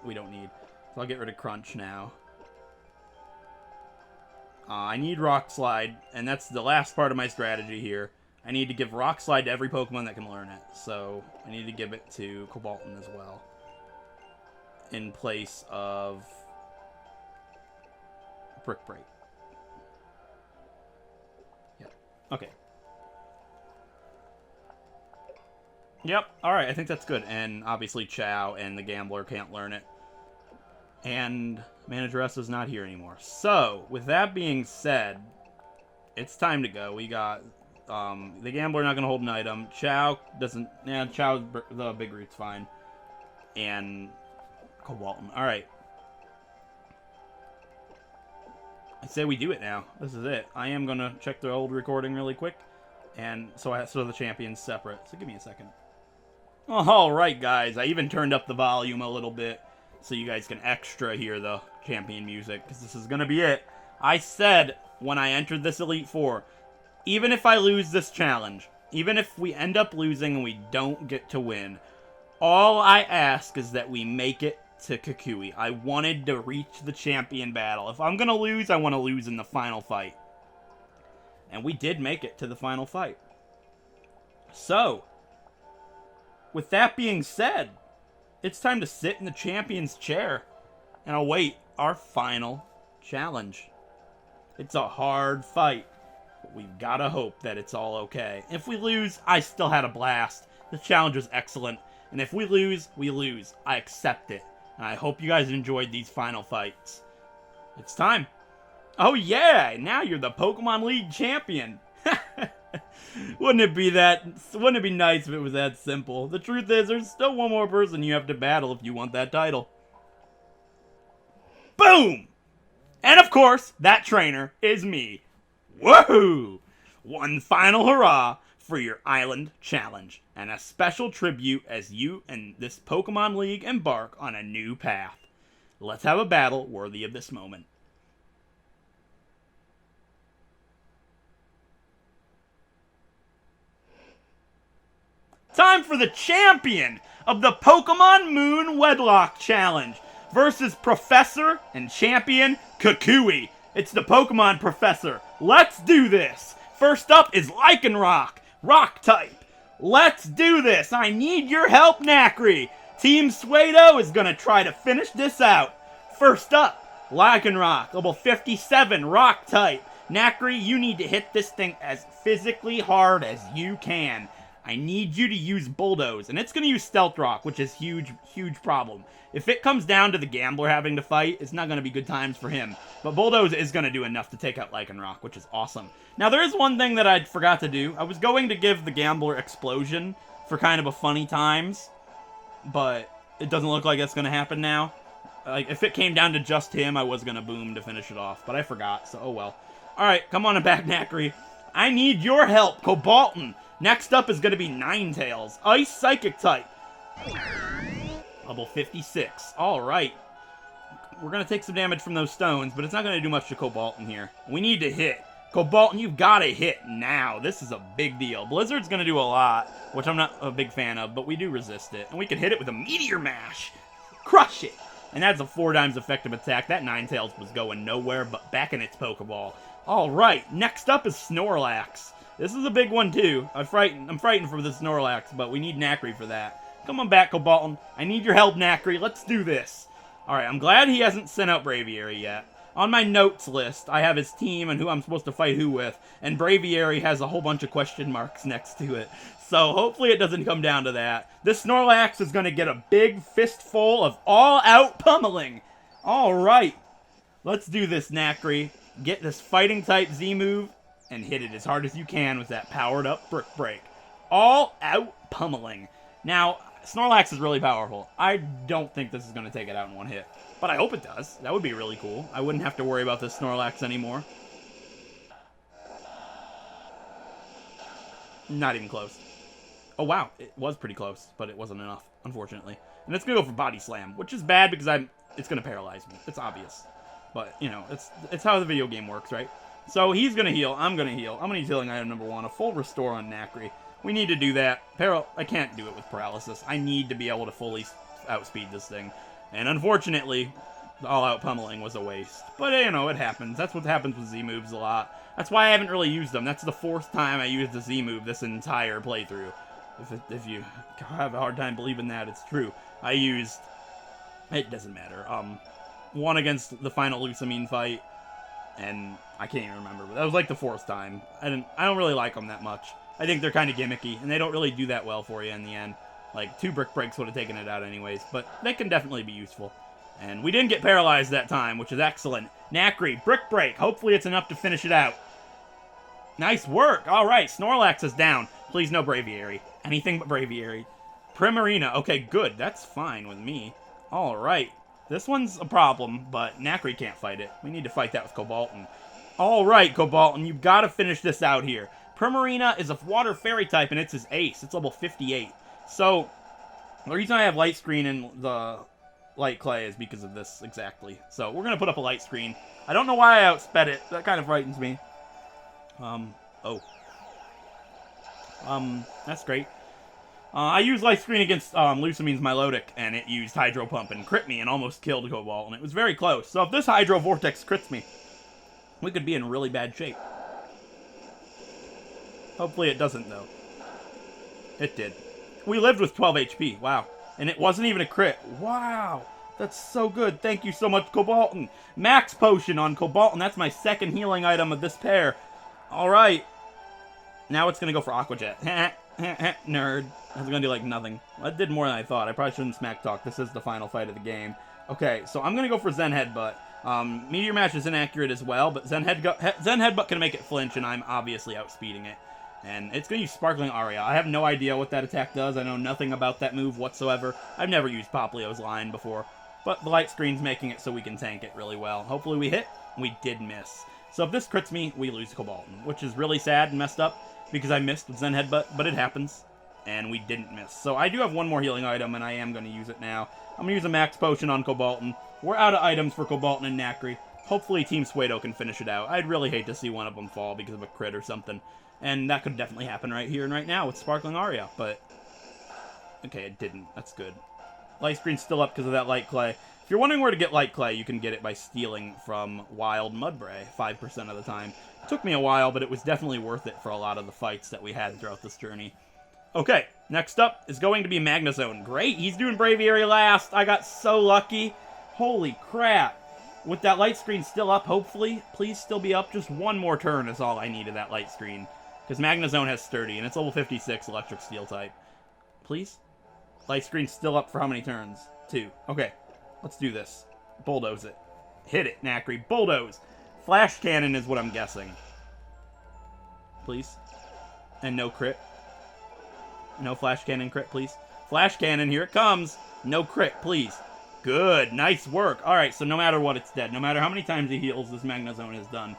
A: We don't need. So I'll get rid of Crunch now. I need Rock Slide, and that's the last part of my strategy here. I need to give Rock Slide to every Pokemon that can learn it. So I need to give it to Cobalton as well. In place of Brick Break. Yep. Okay. Yep, alright, I think that's good. And obviously Chow and the Gambler can't learn it. And Manageress is not here anymore. So, with that being said, it's time to go. We got the Gambler not going to hold an item. Chow doesn't... Yeah, Chow, the Big Root's fine. And Cobalton. Alright. I say we do it now. This is it. I am going to check the old recording really quick. And so the champion's separate. So give me a second. Alright, guys. I even turned up the volume a little bit so you guys can extra hear the champion music, because this is going to be it. I said when I entered this Elite Four, even if I lose this challenge, even if we end up losing and we don't get to win, all I ask is that we make it to Kukui. I wanted to reach the champion battle. If I'm going to lose, I want to lose in the final fight. And we did make it to the final fight. So, with that being said, it's time to sit in the champion's chair and await our final challenge. It's a hard fight. But we've got to hope that it's all okay. If we lose, I still had a blast. The challenge was excellent. And if we lose, we lose. I accept it. And I hope you guys enjoyed these final fights. It's time. Oh yeah, now you're the Pokemon League champion. Wouldn't it be nice if it was that simple? The truth is, there's still one more person you have to battle if you want that title. Boom! And of course, that trainer is me. Woohoo! One final hurrah for your island challenge, and a special tribute as you and this Pokemon League embark on a new path. Let's have a battle worthy of this moment. Time for the champion of the Pokemon Moon Wedlocke Challenge versus Professor and Champion Kukui. It's the Pokemon Professor. Let's do this. First up is Lycanroc, Rock type. Let's do this. I need your help, Nacri. Team Suedo is going to try to finish this out. First up, Lycanroc, level 57, Rock type. Nacri, you need to hit this thing as physically hard as you can. I need you to use Bulldoze, and it's going to use Stealth Rock, which is huge problem. If it comes down to the Gambler having to fight, it's not going to be good times for him. But Bulldoze is going to do enough to take out Lycanroc, which is awesome. Now, there is one thing that I forgot to do. I was going to give the Gambler Explosion for kind of a funny times, but it doesn't look like it's going to happen now. Like, if it came down to just him, I was going to boom to finish it off, but I forgot, so oh well. Alright, come on back, Nacri. I need your help, Cobalton. Next up is going to be Ninetales, Ice Psychic type. Level 56. Alright. We're going to take some damage from those stones, but it's not going to do much to Cobalton here. We need to hit. Cobalton, you've got to hit now. This is a big deal. Blizzard's going to do a lot, which I'm not a big fan of, but we do resist it. And we can hit it with a Meteor Mash. Crush it. And that's a 4 times effective attack. That Ninetales was going nowhere but back in its Pokeball. Alright, next up is Snorlax. This is a big one, too. I'm frightened for the Snorlax, but we need Nacri for that. Come on back, Cobalton. I need your help, Nacri. Let's do this. Alright, I'm glad he hasn't sent out Braviary yet. On my notes list, I have his team and who I'm supposed to fight who with, and Braviary has a whole bunch of question marks next to it. So hopefully it doesn't come down to that. This Snorlax is going to get a big fistful of all-out pummeling. Alright. Let's do this, Nacri. Get this fighting-type Z-move and hit it as hard as you can with that powered-up Brick Break. All-out pummeling. Now, Snorlax is really powerful. I don't think this is going to take it out in one hit. But I hope it does. That would be really cool. I wouldn't have to worry about this Snorlax anymore. Not even close. Oh, wow. It was pretty close, but it wasn't enough, unfortunately. And it's going to go for Body Slam, which is bad because it's going to paralyze me. It's obvious. But, you know, it's how the video game works, right? So he's going to heal. I'm going to heal. I'm going to use healing item number 1, a full restore on Nacri. We need to do that. I can't do it with paralysis. I need to be able to fully outspeed this thing. And unfortunately, the all-out pummeling was a waste. But, you know, it happens. That's what happens with Z-moves a lot. That's why I haven't really used them. That's the 4th time I used the Z-move this entire playthrough. If you have a hard time believing that, it's true. I used... It doesn't matter. One against the final Lusamine fight, and I can't even remember. But that was like the 4th time. I don't really like them that much. I think they're kind of gimmicky, and they don't really do that well for you in the end. Like, 2 Brick Breaks would have taken it out anyways, but they can definitely be useful. And we didn't get paralyzed that time, which is excellent. Nacri, Brick Break. Hopefully it's enough to finish it out. Nice work. All right, Snorlax is down. Please no Braviary. Anything but Braviary. Primarina. Okay, good. That's fine with me. All right. This one's a problem, but Nacri can't fight it. We need to fight that with Cobalton. All right, Cobalton, you've got to finish this out here. Primarina is a Water Fairy type, and it's his ace. It's level 58. So, the reason I have Light Screen in the Light Clay is because of this, exactly. So, we're going to put up a Light Screen. I don't know why I outsped it. That kind of frightens me. That's great. I used Light Screen against Lusamine's Milotic, and it used Hydro Pump and crit me and almost killed Cobalt, and it was very close. So if this Hydro Vortex crits me, we could be in really bad shape. Hopefully it doesn't, though. It did. We lived with 12 HP. Wow. And it wasn't even a crit. Wow. That's so good. Thank you so much, Cobalton. Max Potion on Cobalton. That's my second healing item of this pair. Alright. Now it's going to go for Aqua Jet. Nerd. That's going to do, like, nothing. That did more than I thought. I probably shouldn't smack talk. This is the final fight of the game. Okay, so I'm going to go for Zen Headbutt. Meteor Mash is inaccurate as well, but Zen Headbutt can make it flinch, and I'm obviously outspeeding it. And it's going to use Sparkling Aria. I have no idea what that attack does. I know nothing about that move whatsoever. I've never used Poplio's line before. But the light screen's making it so we can tank it really well. Hopefully we hit. We did miss. So if this crits me, we lose Cobalton, which is really sad and messed up because I missed with Zen Headbutt, but it happens. And we didn't miss. So I do have one more healing item, and I am going to use it now. I'm going to use a Max Potion on Cobalton. We're out of items for Cobalton and Nacri. Hopefully Team Suedo can finish it out. I'd really hate to see one of them fall because of a crit or something. And that could definitely happen right here and right now with Sparkling Aria, but... Okay, it didn't. That's good. Light screen's still up because of that Light Clay. If you're wondering where to get Light Clay, you can get it by stealing from Wild Mudbray 5% of the time. It took me a while, but it was definitely worth it for a lot of the fights that we had throughout this journey. Okay, next up is going to be Magnezone. Great, he's doing Braviary last. I got so lucky. Holy crap. With that light screen still up, hopefully, please still be up. Just one more turn is all I need of that light screen. Because Magnezone has Sturdy, and it's level 56 Electric Steel type. Please? Light screen's still up for how many turns? 2. Okay, let's do this. Bulldoze it. Hit it, Nacri. Bulldoze. Flash Cannon is what I'm guessing. Please? And no crit. No Flash Cannon crit, please. Flash Cannon, here it comes. No crit, please. Good. Nice work. Alright, so no matter what, it's dead. No matter how many times he heals, this Magnezone is done.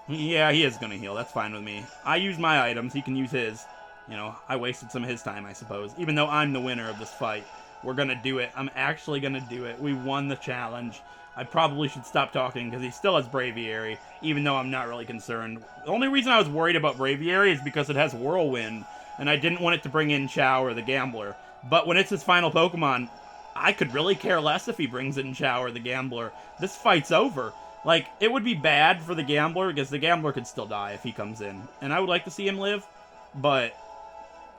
A: Yeah, he is going to heal. That's fine with me. I use my items. He can use his. You know, I wasted some of his time, I suppose. Even though I'm the winner of this fight. We're going to do it. I'm actually going to do it. We won the challenge. I probably should stop talking because he still has Braviary, even though I'm not really concerned. The only reason I was worried about Braviary is because it has Whirlwind, and I didn't want it to bring in Chow or the Gambler. But when it's his final Pokemon, I could really care less if he brings in Chow or the Gambler. This fight's over. Like, it would be bad for the Gambler, because the Gambler could still die if he comes in. And I would like to see him live, but,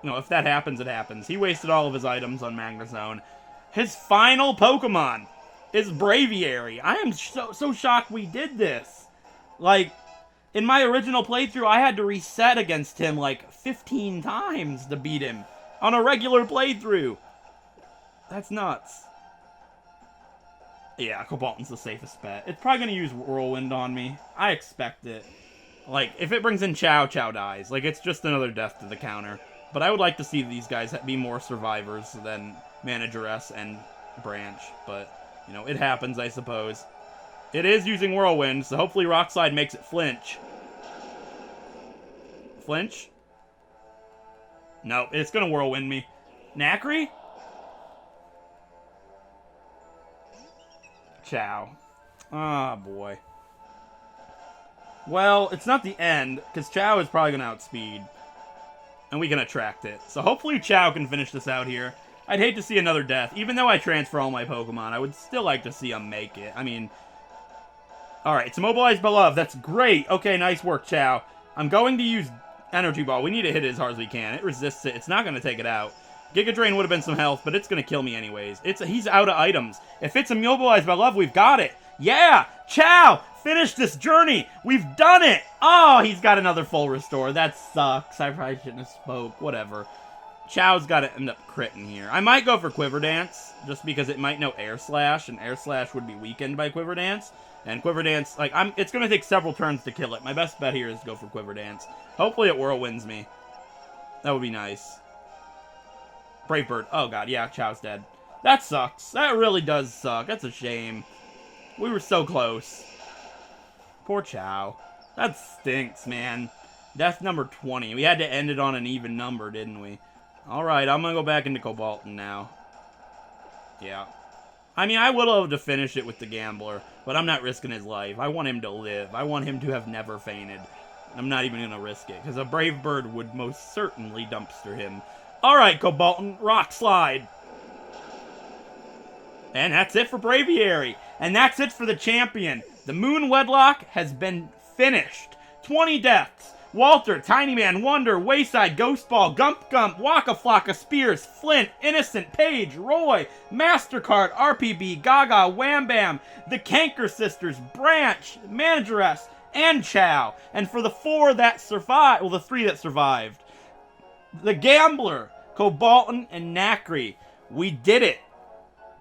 A: you know, if that happens, it happens. He wasted all of his items on Magnezone. His final Pokemon is Braviary. I am so shocked we did this. Like, in my original playthrough, I had to reset against him, like, 15 times to beat him on a regular playthrough. That's nuts. Yeah, Cobalton's the safest bet. It's probably going to use Whirlwind on me. I expect it. Like, if it brings in Chow, Chow dies. Like, it's just another death to the counter. But I would like to see these guys be more survivors than Manageress and Branch. But, you know, it happens, I suppose. It is using Whirlwind, so hopefully Rock Slide makes it flinch. Flinch? No, it's going to Whirlwind me. Nacri? Chow. Ah, boy. Well, it's not the end, because Chow is probably going to outspeed. And we can attract it. So hopefully Chow can finish this out here. I'd hate to see another death. Even though I transfer all my Pokemon, I would still like to see him make it. I mean... Alright, it's Immobilized Beloved. That's great. Okay, nice work, Chow. I'm going to use Energy Ball. We need to hit it as hard as we can. It resists it. It's not going to take it out. Giga Drain would have been some health, but it's going to kill me anyways. He's out of items. If it's Immobilized Beloved, we've got it. Yeah! Chow! Finish this journey! We've done it! Oh, he's got another full restore. That sucks. I probably shouldn't have spoke. Whatever. Chow's got to end up critting here. I might go for Quiver Dance, just because it might know Air Slash, and Air Slash would be weakened by Quiver Dance. And Quiver Dance, like, it's going to take several turns to kill it. My best bet here is to go for Quiver Dance. Hopefully it Whirlwinds me. That would be nice. Brave Bird. Oh, God. Yeah, Chow's dead. That sucks. That really does suck. That's a shame. We were so close. Poor Chow. That stinks, man. Death number 20. We had to end it on an even number, didn't we? Alright, I'm going to go back into Cobalton now. Yeah. I mean, I would love to finish it with the Gambler, but I'm not risking his life. I want him to live. I want him to have never fainted. I'm not even going to risk it, because a Brave Bird would most certainly dumpster him. Alright, Cobalton, Rock Slide. And that's it for Braviary. And that's it for the champion. The Moon Wedlocke has been finished. 20 deaths, Walter, Tiny Man, Wonder, Wayside, Ghost Ball, Gump Gump, Waka Flocka, Spears, Flint, Innocent, Paige, Roy, Mastercard, RPB, Gaga, Wham Bam, the Canker Sisters, Branch, Manageress, and Chow. And for the four that survived, well, the three that survived, the Gambler, Cobalton, and Nacri. We did it.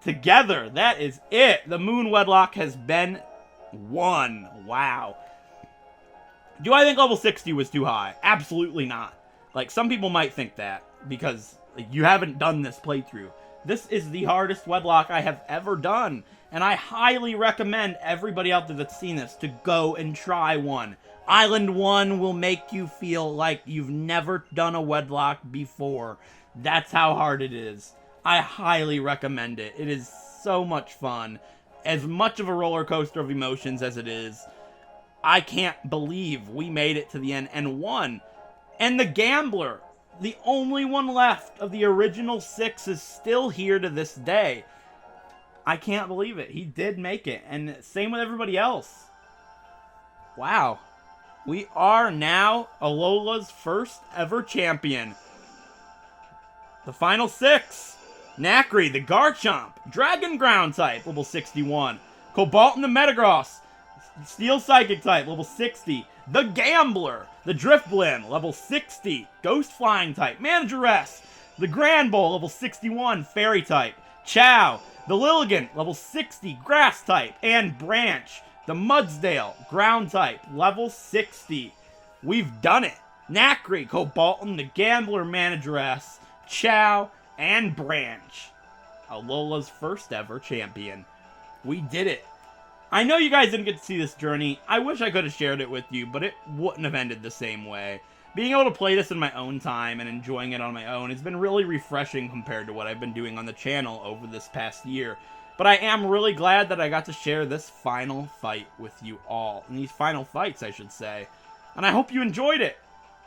A: Together. That is it. The Moon Wedlocke has been won. Wow. Do I think level 60 was too high? Absolutely not. Like, some people might think that because you haven't done this playthrough. This is the hardest Wedlocke I have ever done. And I highly recommend everybody out there that's seen this to go and try one. Island 1 will make you feel like you've never done a Wedlocke before. That's how hard it is. I highly recommend it. It is so much fun. As much of a roller coaster of emotions as it is, I can't believe we made it to the end and won. And the Gambler, the only one left of the original 6, is still here to this day. I can't believe it. He did make it. And same with everybody else. Wow. We are now Alola's first ever champion. The final 6. Nacri, the Garchomp, Dragon Ground type, level 61. Cobalton the Metagross, Steel Psychic type, level 60. The Gambler, the Drifblim, level 60. Ghost Flying type, Manageress. The Granbull, level 61, Fairy type. Chow, the Lilligant, level 60, Grass type. And Branch, the Mudsdale, Ground type, level 60. We've done it. Nacri, Cobalton, the Gambler, Manageress, Chow, and Branch. Alola's first ever champion. We did it. I know you guys didn't get to see this journey. I wish I could have shared it with you, but it wouldn't have ended the same way. Being able to play this in my own time and enjoying it on my own has been really refreshing compared to what I've been doing on the channel over this past year. But I am really glad that I got to share this final fight with you all. And these final fights, I should say. And I hope you enjoyed it.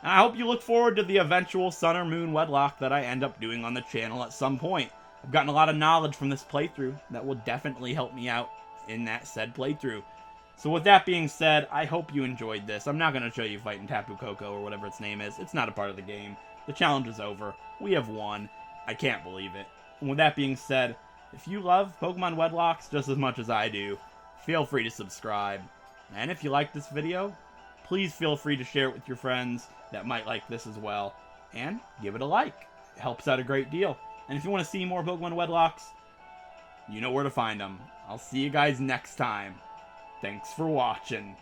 A: And I hope you look forward to the eventual Sun or Moon Wedlocke that I end up doing on the channel at some point. I've gotten a lot of knowledge from this playthrough that will definitely help me out in that said playthrough. So with that being said, I hope you enjoyed this. I'm not going to show you fighting Tapu Koko or whatever its name is. It's not a part of the game. The challenge is over. We have won. I can't believe it. And with that being said, if you love Pokemon Wedlocks just as much as I do, feel free to subscribe. And if you like this video, please feel free to share it with your friends that might like this as well. And give it a like. It helps out a great deal. And if you want to see more Pokemon Wedlocks, you know where to find them. I'll see you guys next time. Thanks for watching.